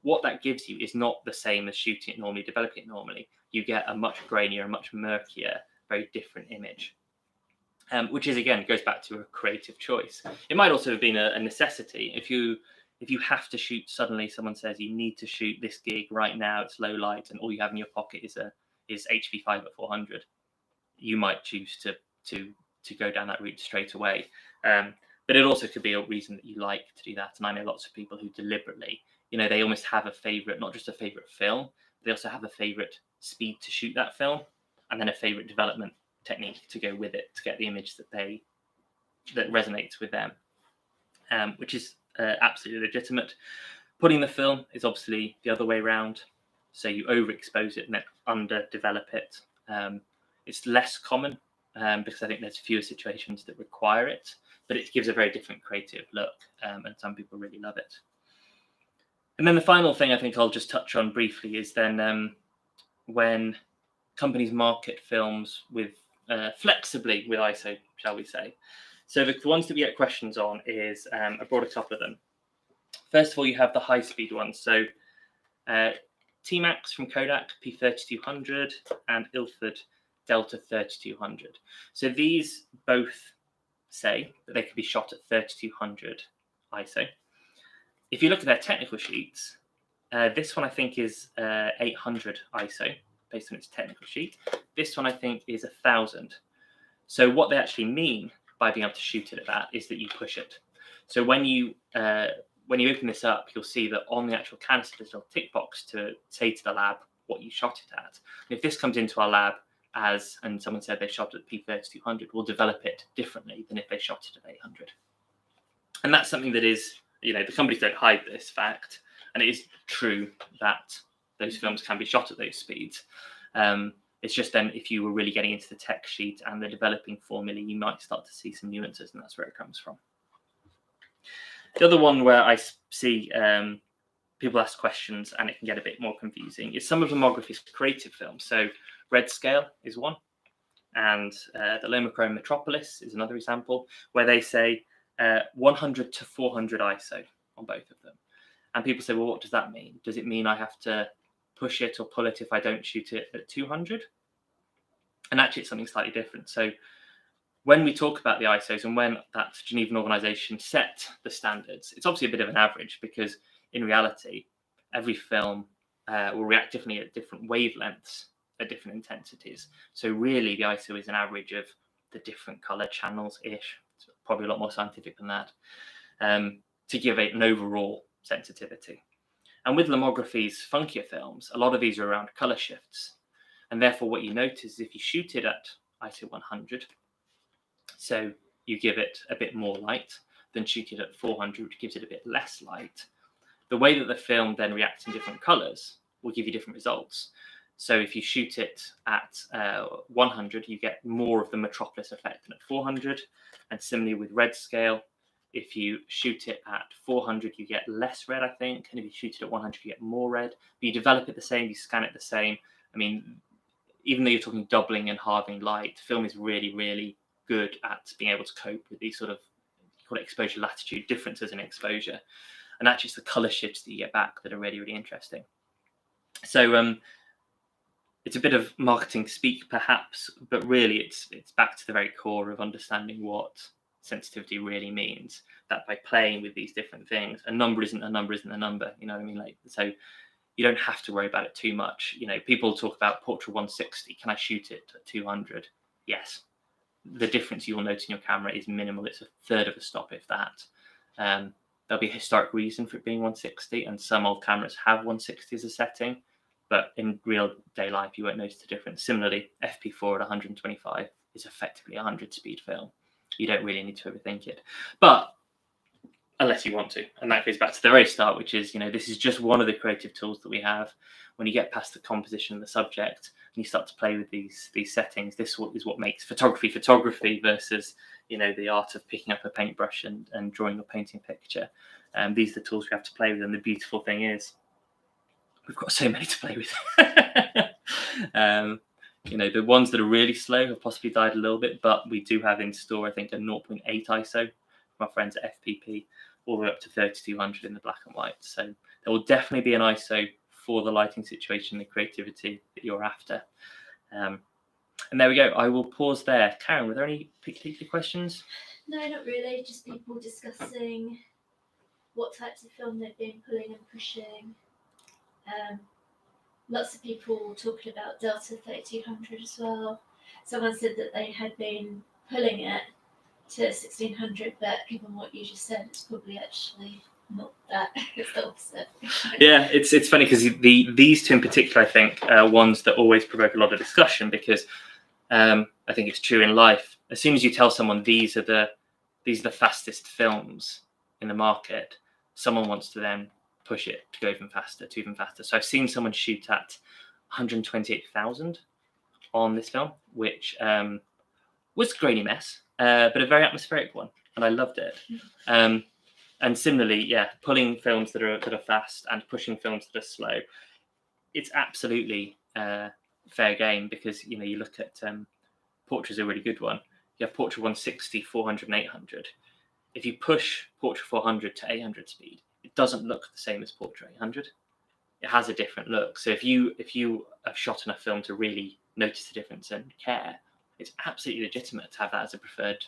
What that gives you is not the same as shooting it normally, developing it normally. You get a much grainier, a much murkier, very different image. Which is, again, goes back to a creative choice. It might also have been a necessity. If you have to shoot, suddenly someone says you need to shoot this gig right now, it's low light, and all you have in your pocket is HV5 at 400, you might choose to go down that route straight away. But it also could be a reason that you like to do that. And I know lots of people who deliberately, they almost have a favorite, not just a favorite film, they also have a favorite speed to shoot that film, and then a favorite development technique to go with it to get the image that resonates with them, which is absolutely legitimate. Putting the film is obviously the other way around. So you overexpose it and then underdevelop it. It's less common because I think there's fewer situations that require it, but it gives a very different creative look, and some people really love it. And then the final thing I think I'll just touch on briefly is then when companies market films with flexibly with ISO, shall we say. So the ones that we get questions on is, I brought a couple of them. First of all, you have the high-speed ones. So T-Max from Kodak, P3200, and Ilford Delta 3200. So these both say that they could be shot at 3200 ISO. If you look at their technical sheets, this one I think is 800 ISO based on its technical sheet. This one I think is 1000. So what they actually mean by being able to shoot it at that is that you push it. So when you open this up, you'll see that on the actual canister there's a little tick box to say to the lab what you shot it at. And if this comes into our lab and someone said they shot it at P3200, we'll develop it differently than if they shot it at 800. And that's something that is, the companies don't hide this fact, and it is true that those films can be shot at those speeds. It's just then if you were really getting into the tech sheet and the developing formula, you might start to see some nuances, and that's where it comes from. The other one where I see people ask questions and it can get a bit more confusing is some of Lomography's creative films. So Red Scale is one, and the Lomochrome Metropolis is another example, where they say 100 to 400 ISO on both of them. And people say, well, what does that mean? Does it mean I have to push it or pull it if I don't shoot it at 200? And actually, it's something slightly different. So when we talk about the ISOs and when that Genevan organization set the standards, it's obviously a bit of an average, because in reality, every film will react differently at different wavelengths, at different intensities. So really, the ISO is an average of the different color channels-ish. It's probably a lot more scientific than that, to give it an overall sensitivity. And with Lomography's funkier films, a lot of these are around color shifts. And therefore, what you notice is if you shoot it at ISO 100, so you give it a bit more light, then shoot it at 400, which gives it a bit less light, the way that the film then reacts in different colors will give you different results. So if you shoot it at 100, you get more of the Metropolis effect than at 400. And similarly with Red Scale, if you shoot it at 400, you get less red, I think. And if you shoot it at 100, you get more red. But you develop it the same, you scan it the same. I mean, even though you're talking doubling and halving light, film is really, really good at being able to cope with these sort of, you call it exposure latitude differences in exposure. And actually, it's the color shifts that you get back that are really, really interesting. So it's a bit of marketing speak, perhaps, but really it's back to the very core of understanding what sensitivity really means, that by playing with these different things, a number isn't a number isn't a number, you know what I mean? Like, so you don't have to worry about it too much. People talk about Portra 160. Can I shoot it at 200? Yes. The difference you will note in your camera is minimal. It's a third of a stop, if that. There'll be a historic reason for it being 160, and some old cameras have 160 as a setting, but in real day life, you won't notice the difference. Similarly, FP4 at 125 is effectively a 100 speed film. You don't really need to overthink it. But unless you want to. And that goes back to the very start, which is, this is just one of the creative tools that we have. When you get past the composition of the subject and you start to play with these settings, this is what makes photography versus, the art of picking up a paintbrush and drawing or painting a picture. These are the tools we have to play with. And the beautiful thing is we've got so many to play with. The ones that are really slow have possibly died a little bit, but we do have in store, I think, a 0.8 ISO from our friends at FPP, all the way up to 3200 in the black and white. So there will definitely be an ISO for the lighting situation, the creativity that you're after. And there we go. I will pause there. Karen, were there any particular questions? No, not really. Just people discussing what types of film they've been pulling and pushing. Lots of people talking about Delta 3200 as well. Someone said that they had been pulling it to 1600, but given what you just said, it's probably actually not that. It's the opposite. Yeah, it's funny because these two in particular, I think, are ones that always provoke a lot of discussion because I think it's true in life. As soon as you tell someone these are the fastest films in the market, someone wants to then push it to go even faster. So I've seen someone shoot at 128,000 on this film, which was a grainy mess, but a very atmospheric one, and I loved it. And similarly, pulling films that are fast and pushing films that are slow, it's absolutely fair game because you look at Portrait's a really good one. You have Portrait 160, 400, and 800. If you push Portrait 400 to 800 speed, it doesn't look the same as Portrait 800. It has a different look. So if you have shot enough film to really notice the difference and care, it's absolutely legitimate to have that as a preferred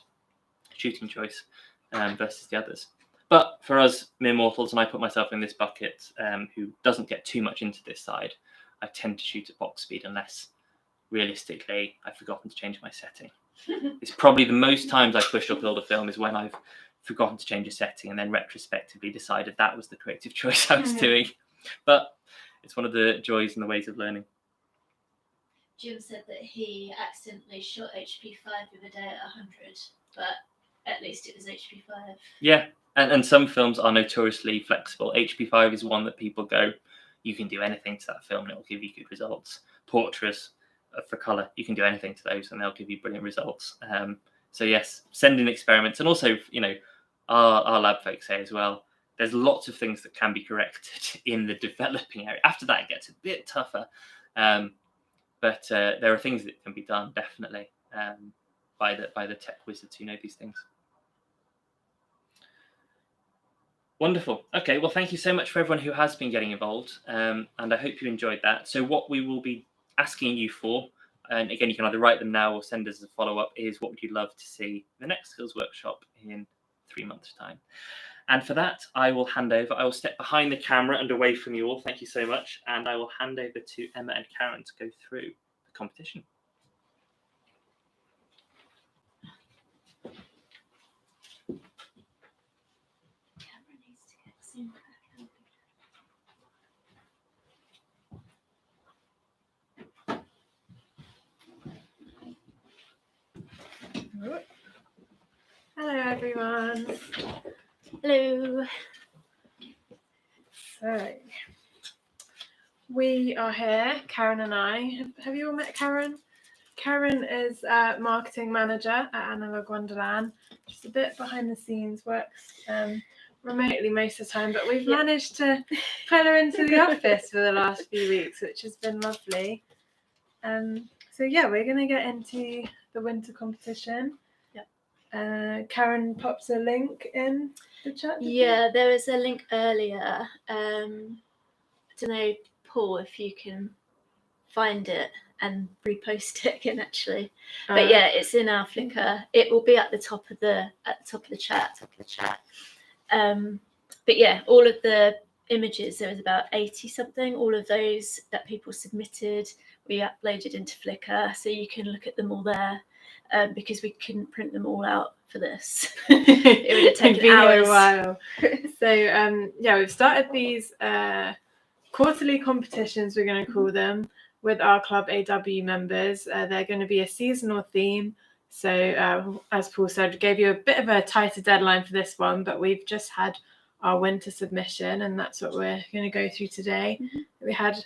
shooting choice versus the others. But for us mere mortals, and I put myself in this bucket, who doesn't get too much into this side, I tend to shoot at box speed unless realistically I've forgotten to change my setting. It's probably the most times I've pushed or pulled a film is when I've forgotten to change a setting and then retrospectively decided that was the creative choice I was doing. But it's one of the joys and the ways of learning. Jim said that he accidentally shot HP5 the other day at 100, but at least it was HP5. Yeah, and some films are notoriously flexible. HP5 is one that people go, you can do anything to that film and it will give you good results. Portraits for colour, you can do anything to those and they'll give you brilliant results. So yes, send in experiments. And also, our lab folks say as well, there's lots of things that can be corrected in the developing area. After that, it gets a bit tougher. But there are things that can be done, definitely, by the tech wizards who know these things. Wonderful. Okay, well, thank you so much for everyone who has been getting involved. And I hope you enjoyed that. So what we will be asking you for, and again, you can either write them now or send us a follow-up, is what would you love to see the next skills workshop in 3 months' time. And for that, I will step behind the camera and away from you all. Thank you so much. And I will hand over to Emma and Karen to go through the competition. Camera needs to get zoomed back out. Hello, everyone. Hello. So, we are here, Karen and I. Have you all met Karen? Karen is a marketing manager at Analog Wonderland. Just a bit behind the scenes, works remotely most of the time, but we've managed to pull her into the office for the last few weeks, which has been lovely. So yeah, we're going to get into the winter competition. Karen pops a link in the chat. Yeah, there was a link earlier. I don't know, Paul, if you can find it and repost it again, actually. But yeah, it's in our Flickr. It will be at the top of the chat. But yeah, all of the images, there was about 80 something. All of those that people submitted, we uploaded into Flickr, so you can look at them all there. Because we couldn't print them all out for this. It would have taken hours. A while. So we've started these quarterly competitions, we're going to call them, with our Club AW members. They're going to be a seasonal theme. So as Paul said, we gave you a bit of a tighter deadline for this one, but we've just had our winter submission, and that's what we're going to go through today. We had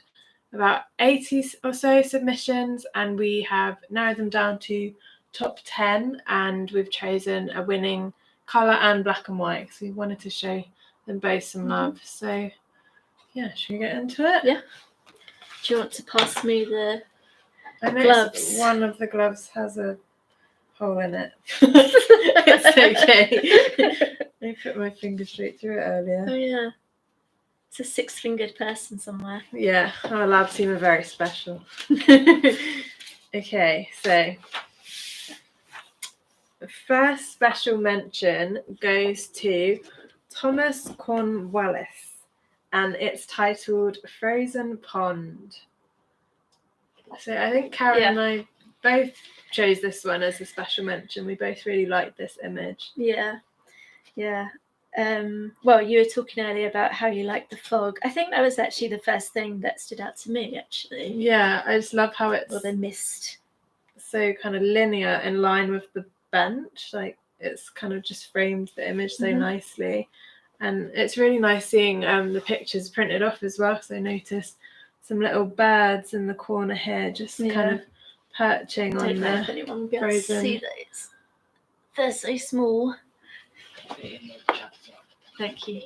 about 80 or so submissions, and we have narrowed them down to top 10, and we've chosen a winning colour and black and white, because we wanted to show them both some love. So yeah, should we get into it? Yeah. Do you want to pass me the I know gloves? One of the gloves has a hole in it. It's okay. I put my finger straight through it earlier. Oh yeah. It's a 6-fingered person somewhere. Yeah, our lab team are very special. Okay, so the first special mention goes to Thomas Cornwallis, and it's titled Frozen Pond. So I think Karen and I both chose this one as a special mention. We both really liked this image. Yeah. Well, you were talking earlier about how you like the fog. I think that was actually the first thing that stood out to me, actually. Yeah, I just love how it's the mist. So kind of linear in line with the bench. Like it's kind of just framed the image so nicely. And it's really nice seeing the pictures printed off as well, because I noticed some little birds in the corner here, just kind of perching on the if anyone will be able frozen. to see those. They're so small. Thank you.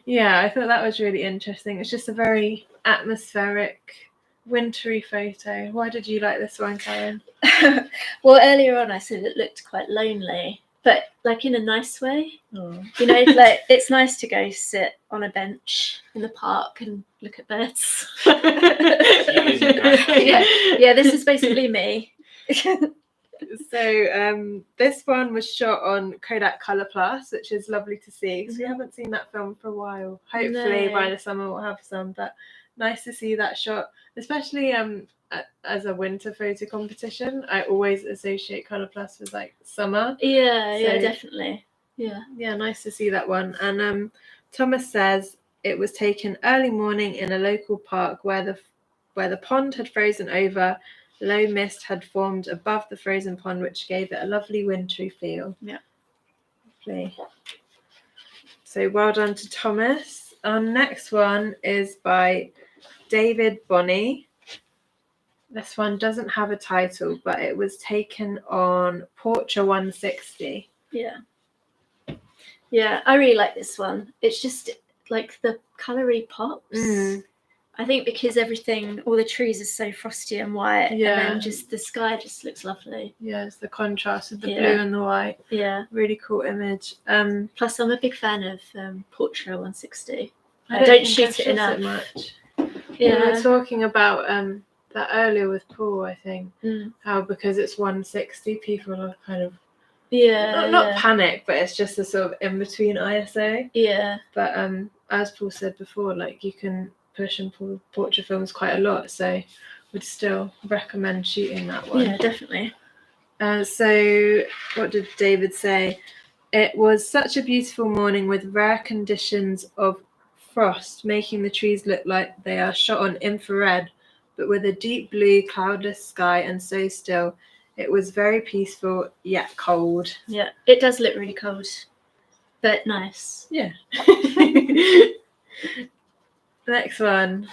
Yeah, I thought that was really interesting. It's just a very atmospheric, wintry photo. Why did you like this one, Karen? Well, earlier on I said it looked quite lonely, but like in a nice way. Oh. You know, like it's nice to go sit on a bench in the park and look at birds. Yeah, this is basically me. So this one was shot on Kodak Color Plus, which is lovely to see, because we haven't seen that film for a while. Hopefully by the summer we'll have some, but nice to see that shot, especially as a winter photo competition. I always associate Color Plus with like summer. Yeah, definitely. Yeah, nice to see that one. And Thomas says it was taken early morning in a local park where the pond had frozen over. Low mist had formed above the frozen pond, which gave it a lovely wintry feel. Yeah. Lovely. So well done to Thomas. Our next one is by David Bonney. This one doesn't have a title, but it was taken on Portra 160. Yeah, I really like this one. It's just like the colour pops. I think because all the trees are so frosty and white, and then just the sky just looks lovely. Yeah, it's the contrast of the blue and the white. Yeah. Really cool image. Plus, I'm a big fan of Portra 160. I don't shoot it enough. Much. Yeah. We were talking about that earlier with Paul, I think. How because it's 160, people are kind of not panic, but it's just a sort of in between ISO. Yeah. But as Paul said before, like you can push and pull portrait films quite a lot, so would still recommend shooting that one. Yeah, definitely. So what did David say? It was such a beautiful morning with rare conditions of frost, making the trees look like they are shot on infrared, but with a deep blue cloudless sky and so still. It was very peaceful yet cold. Yeah, it does look really cold, but nice. Yeah. Next one,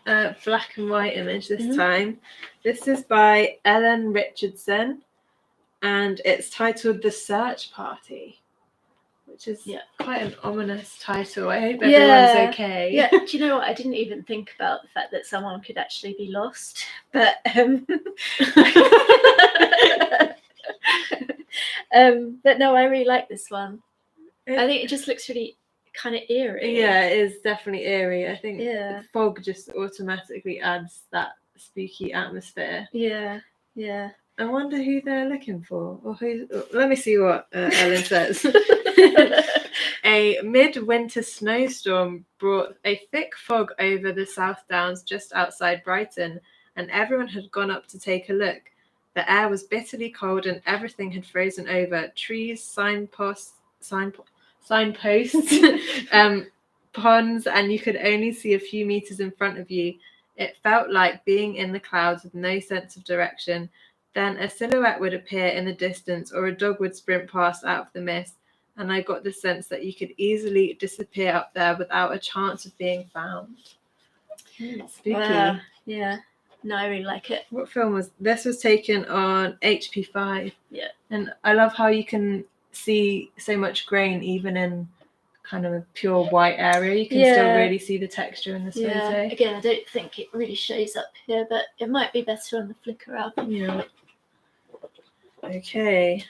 black and white image this time. This is by Ellen Richardson, and it's titled The Search Party, which is quite an ominous title. I hope everyone's okay. Yeah, do you know what? I didn't even think about the fact that someone could actually be lost, but but no, I really like this one. I think it just looks really kind of eerie. Yeah, it is definitely eerie. I think the fog just automatically adds that spooky atmosphere. Yeah. I wonder who they're looking for, or who. Let me see what Ellen says. A midwinter snowstorm brought a thick fog over the South Downs just outside Brighton, and everyone had gone up to take a look. The air was bitterly cold, and everything had frozen over. Trees, signposts, ponds, and you could only see a few meters in front of you. It felt like being in the clouds with no sense of direction. Then a silhouette would appear in the distance or a dog would sprint past out of the mist. And I got the sense that you could easily disappear up there without a chance of being found. Spooky. Wow. Yeah. No, I really like it. What film was this? Was taken on HP5. Yeah. And I love how you can see so much grain even in kind of a pure white area. You can still really see the texture in this photo. Again, I don't think it really shows up here, but it might be better on the Flickr album. Yeah. Okay.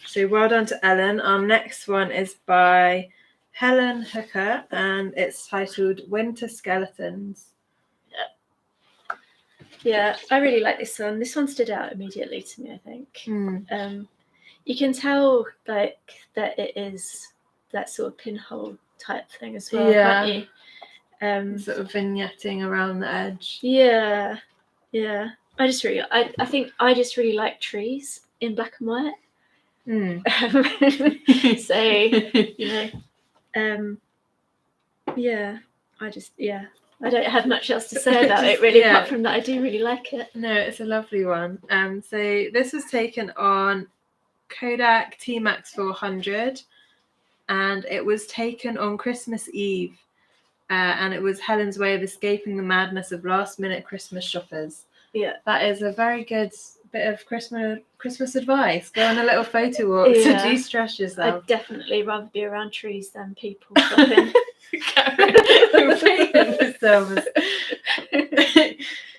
So well done to Ellen. Our next one is by Helen Hooker and it's titled Winter Skeletons. Yeah, I really like this one. This one stood out immediately to me, I think. You can tell like that it is that sort of pinhole type thing as well, can't you? Sort of vignetting around the edge. Yeah. I think I just really like trees in black and white. So, I don't have much else to say about it really, apart from that I do really like it. No, it's a lovely one. So this was taken on Kodak T-Max 400 and it was taken on Christmas Eve and it was Helen's way of escaping the madness of last-minute Christmas shoppers. Yeah. That is a very good bit of Christmas advice. Go on a little photo walk to de-stress yourself. I'd definitely rather be around trees than people shopping.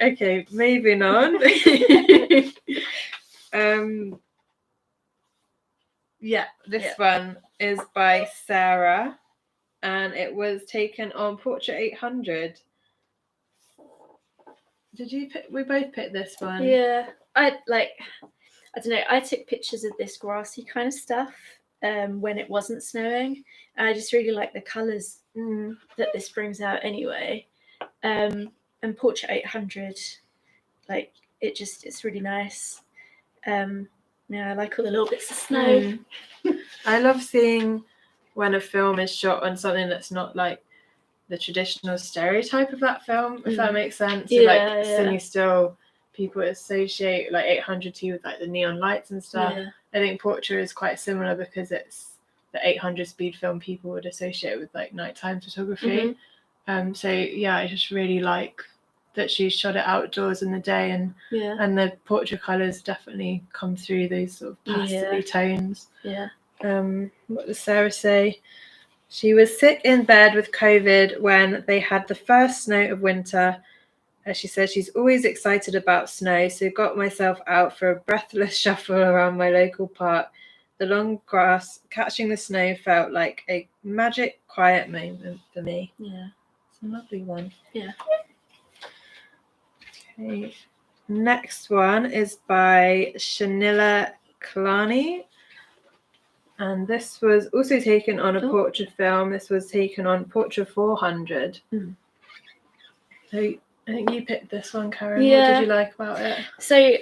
Okay, moving on. This one is by Sarah and it was taken on Portrait 800. Did you pick? We both picked this one. Yeah, I don't know. I took pictures of this grassy kind of stuff when it wasn't snowing. And I just really like the colours that this brings out anyway. And Portrait 800, like it's really nice. I like all the little bits of snow. I love seeing when a film is shot on something that's not like the traditional stereotype of that film, if that makes sense. So, Sydney Still, people associate like 800T with like the neon lights and stuff. I think Portrait is quite similar because it's the 800 speed film people would associate with like nighttime photography. I just really like that she shot it outdoors in the day and the Portrait colours definitely come through those sort of pastel tones. What does Sarah say? She was sick in bed with COVID when they had the first snow of winter. As she said, she's always excited about snow, so got myself out for a breathless shuffle around my local park. The long grass catching the snow felt like a magic, quiet moment for me. Yeah. It's a lovely one. Yeah. Okay. Next one is by Shanila Kalani. And this was also taken on a portrait film. This was taken on Portrait 400. So I think you picked this one, Karen. What did you like about it? So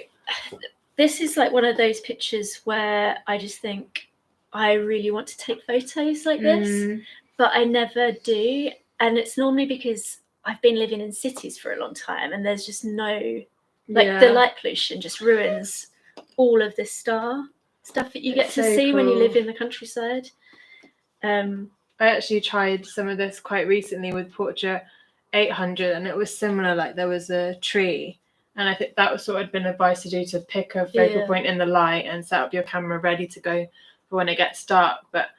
this is like one of those pictures where I just think I really want to take photos like this, but I never do. And it's normally because I've been living in cities for a long time and there's just no, the light pollution just ruins all of this stuff that you get to see when you live in the countryside. I actually tried some of this quite recently with Portrait 800 and it was similar. Like there was a tree and I think that was what had been advised to do, to pick a focal point in the light and set up your camera ready to go for when it gets dark. But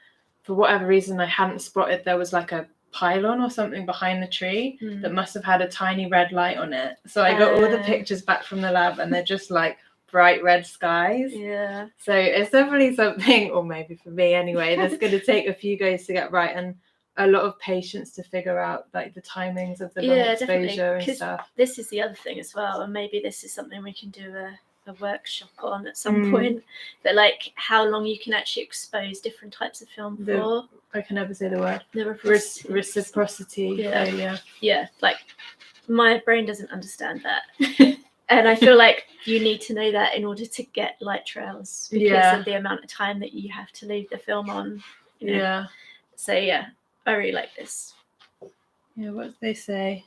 for whatever reason I hadn't spotted there was like a pylon or something behind the tree that must have had a tiny red light on it. So I got all the pictures back from the lab and they're just like bright red skies. So it's definitely something, or maybe for me anyway, that's going to take a few goes to get right and a lot of patience to figure out like the timings of the long exposure and stuff. This is the other thing as well, and maybe this is something we can do a workshop on at some point, but like how long you can actually expose different types of film for. I can never say the word. The reciprocity. Like my brain doesn't understand that. And I feel like you need to know that in order to get light trails because of the amount of time that you have to leave the film on. So I really like this. What did they say?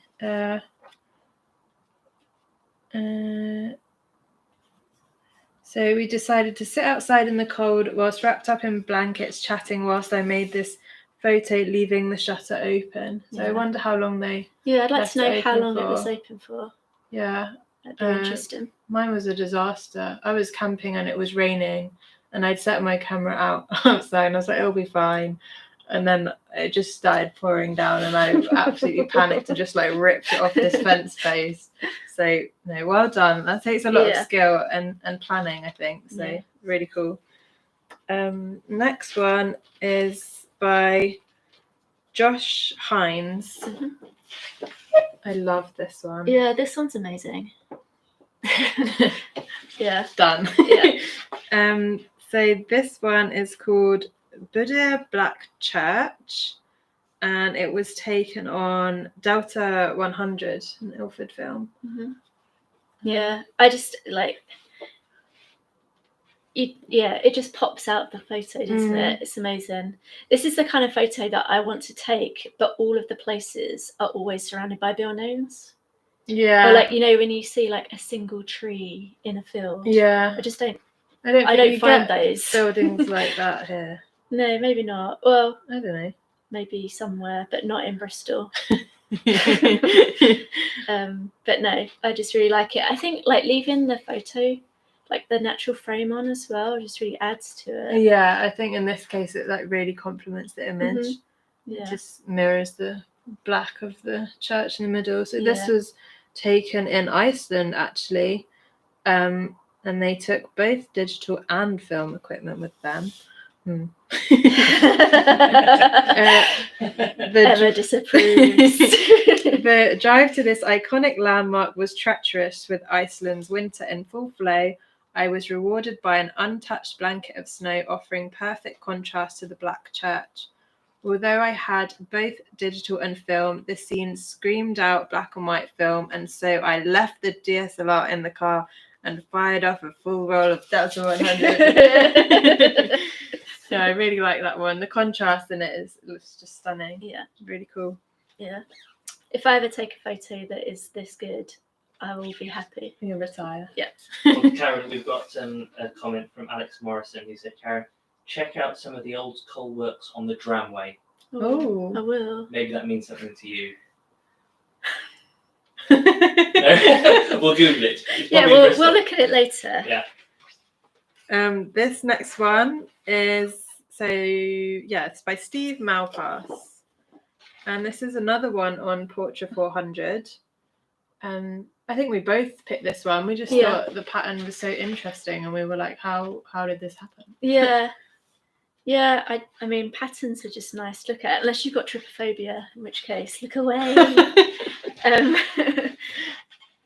So we decided to sit outside in the cold whilst wrapped up in blankets, chatting whilst I made this photo leaving the shutter open. So I wonder how long they... Yeah, I'd like left to know it how open long it for. was open for. Yeah. That'd be interesting. Mine was a disaster. I was camping and it was raining and I'd set my camera out outside and I was like, it'll be fine. And then it just started pouring down and I absolutely panicked and just like ripped it off this fence face. So no, well done. That takes a lot of skill and planning, I think. So really cool. Next one is by Josh Hines. I love this one. Yeah, this one's amazing. Yeah. Done. Yeah. So this one is called Buddha Black Church, and it was taken on Delta 100, an Ilford film. Yeah, I just like it. Yeah, it just pops out the photo, doesn't it? It's amazing. This is the kind of photo that I want to take, but all of the places are always surrounded by buildings. Yeah. Or like, you know, when you see like a single tree in a field. Yeah. I just don't. I don't find those buildings like that here. No, maybe not. Well, I don't know. Maybe somewhere, but not in Bristol. But no, I just really like it. I think like leaving the photo, like the natural frame on as well, just really adds to it. Yeah, I think in this case it like really complements the image. Yeah. It just mirrors the black of the church in the middle. So this was taken in Iceland actually, and they took both digital and film equipment with them. Emma disapproves. The drive to this iconic landmark was treacherous with Iceland's winter in full flow. I was rewarded by an untouched blanket of snow offering perfect contrast to the black church. Although I had both digital and film, the scene screamed out black and white film, and so I left the DSLR in the car and fired off a full roll of Delta 100. Yeah, I really like that one. The contrast in it looks just stunning. Yeah. Really cool. Yeah. If I ever take a photo that is this good, I will be happy. You'll retire. Yeah. Well, Karen, we've got a comment from Alex Morrison who said, Karen, check out some of the old coal works on the Dramway. Oh. I will. Maybe that means something to you. We'll Google it. Yeah, we'll look at it later. Yeah. This next one is it's by Steve Malpass, and this is another one on Portra 400. I think we both picked this one. We just thought the pattern was so interesting, and we were like, how did this happen? Yeah. I mean, patterns are just nice to look at, unless you've got trypophobia, in which case, look away.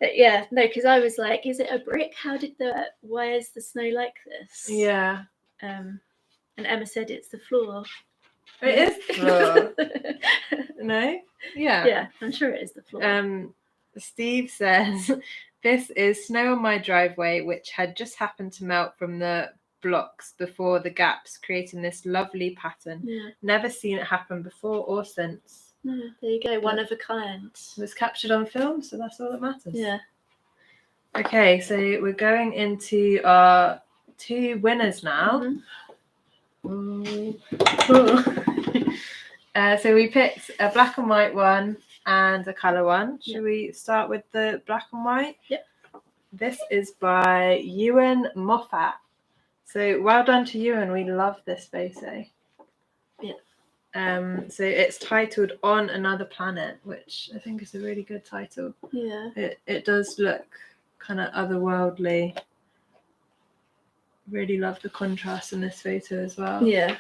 But yeah, no, because I was like, is it a brick? Why is the snow like this? Yeah. And Emma said it's the floor. It is the floor. No? Yeah. Yeah, I'm sure it is the floor. Steve says, this is snow on my driveway, which had just happened to melt from the blocks before the gaps, creating this lovely pattern. Yeah. Never seen it happen before or since. No, there you go, one of a kind. It was captured on film, so that's all that matters. Yeah. Okay, so we're going into our two winners now. So we picked a black and white one and a colour one. Should we start with the black and white? Yep. This is by Ewan Moffat. So well done to Ewan. We love this photo. Yeah. So it's titled On Another Planet, which I think is a really good title. Yeah. It does look kind of otherworldly. Really love the contrast in this photo as well. Yeah.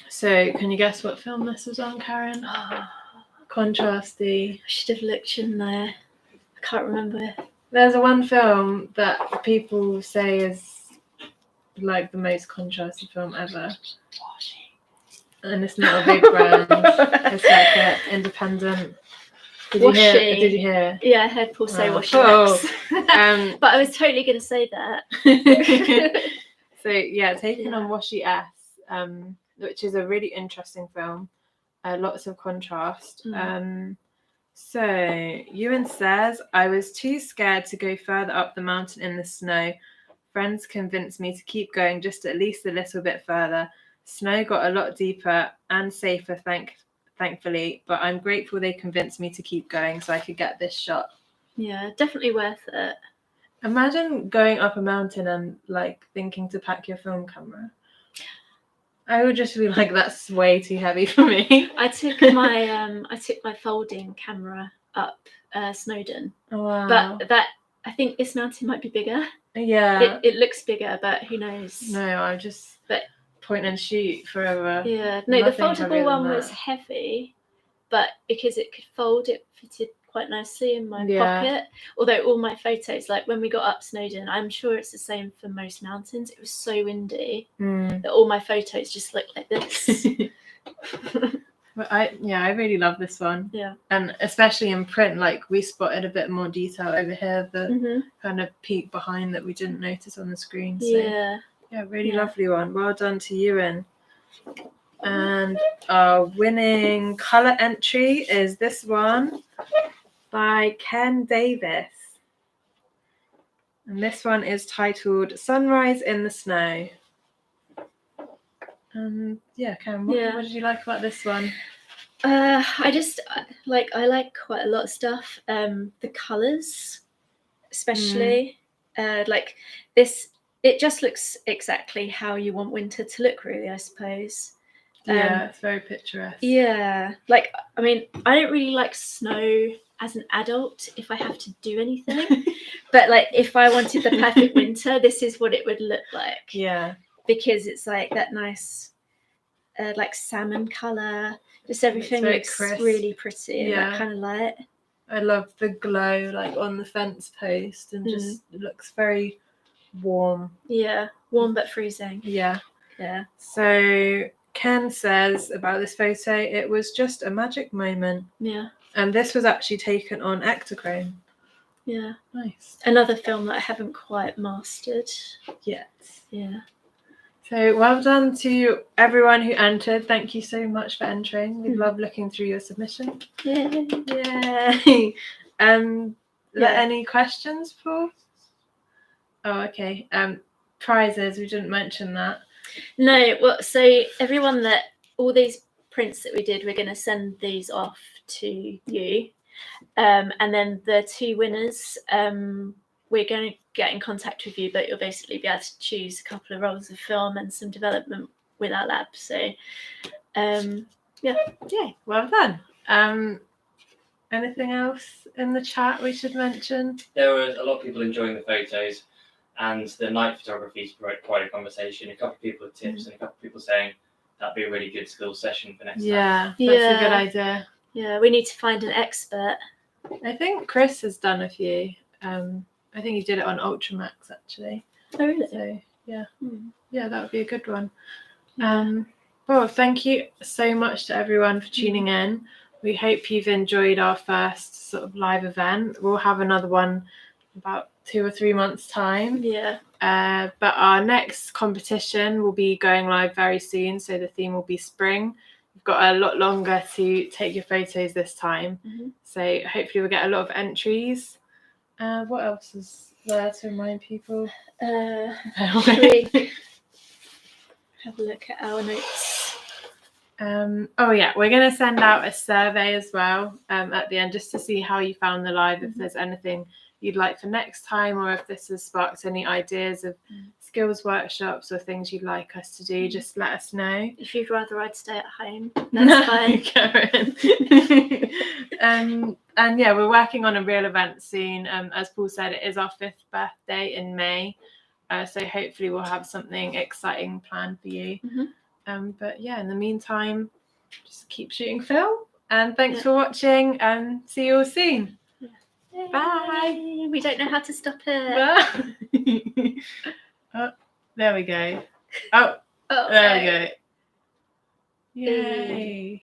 So can you guess what film this was on, Karen? Contrasty. I should have looked, shouldn't I? I can't remember. There's one film that people say is like the most contrasty film ever. And it's not a big brand. It's like an independent. Did you hear? Yeah, I heard Paul say Washi. But I was totally going to say that. So yeah, taken on Washi S, which is a really interesting film. Lots of contrast. So Ewan says, I was too scared to go further up the mountain in the snow. Friends convinced me to keep going just at least a little bit further. Snow got a lot deeper and safer, thankfully, but I'm grateful they convinced me to keep going so I could get this shot. Yeah, definitely worth it. Imagine going up a mountain and like thinking to pack your film camera. I would just be like, that's way too heavy for me. I took my folding camera up Snowdon. Wow. But that, I think this mountain might be bigger. Yeah. It looks bigger, but who knows? No, I just point and shoot forever. Yeah. No, the Nothing heavier foldable than one was that. heavy, but because it could fold, it fitted quite nicely in my Yeah. pocket. Although all my photos, like when we got up Snowdon, I'm sure it's the same for most mountains. It was so windy that all my photos just looked like this. But I really love this one. Yeah. And especially in print, like we spotted a bit more detail over here, the kind of peak behind that we didn't notice on the screen. So Yeah. Really lovely one. Well done to Ewan. And our winning colour entry is this one by Ken Davis. And this one is titled Sunrise in the Snow. Ken, what did you like about this one? I just I like quite a lot of stuff. The colours, especially, like this, it just looks exactly how you want winter to look, really, I suppose. It's very picturesque. Yeah, like, I mean, I don't really like snow as an adult if I have to do anything, but like if I wanted the perfect winter, this is what it would look like. Yeah, because it's like that nice, like salmon colour. Just everything looks crisp. Really pretty in that kind of light. I love the glow, like on the fence post, and just it looks very warm. Yeah, warm but freezing. Yeah. So Ken says about this photo, it was just a magic moment. Yeah. And this was actually taken on Ektachrome. Yeah. Nice. Another film that I haven't quite mastered yet. Yeah. So well done to everyone who entered. Thank you so much for entering. We love looking through your submission. Yay. Any questions, Paul? Oh, okay. Prizes, we didn't mention that. No, well, so everyone all these prints that we did, we're going to send these off to you. And then the two winners, we're going to get in contact with you, but you'll basically be able to choose a couple of rolls of film and some development with our lab. So, well done. Anything else in the chat we should mention? There were a lot of people enjoying the photos, and the night photography is quite a conversation. A couple of people with tips, and a couple of people saying that'd be a really good skill session for next time. Yeah, that's a good idea. Yeah, we need to find an expert. I think Chris has done a few. I think he did it on Ultramax actually. Oh, really? So yeah, that would be a good one. Well, thank you so much to everyone for tuning in. We hope you've enjoyed our first sort of live event. We'll have another one about 2 or 3 months' time. Yeah. But our next competition will be going live very soon. So the theme will be spring. We've got a lot longer to take your photos this time. So hopefully we'll get a lot of entries. What else is there to remind people? Should we have a look at our notes? We're going to send out a survey as well at the end, just to see how you found the live, if there's anything you'd like for next time, or if this has sparked any ideas of skills workshops or things you'd like us to do, just let us know. If you'd rather I'd stay at home, that's fine. Karen. And we're working on a real event soon. As Paul said, it is our 5th birthday in May, so hopefully we'll have something exciting planned for you. But in the meantime, just keep shooting film, and thanks for watching, and see you all soon. Bye. We don't know how to stop it. There we go. There we go. Yay.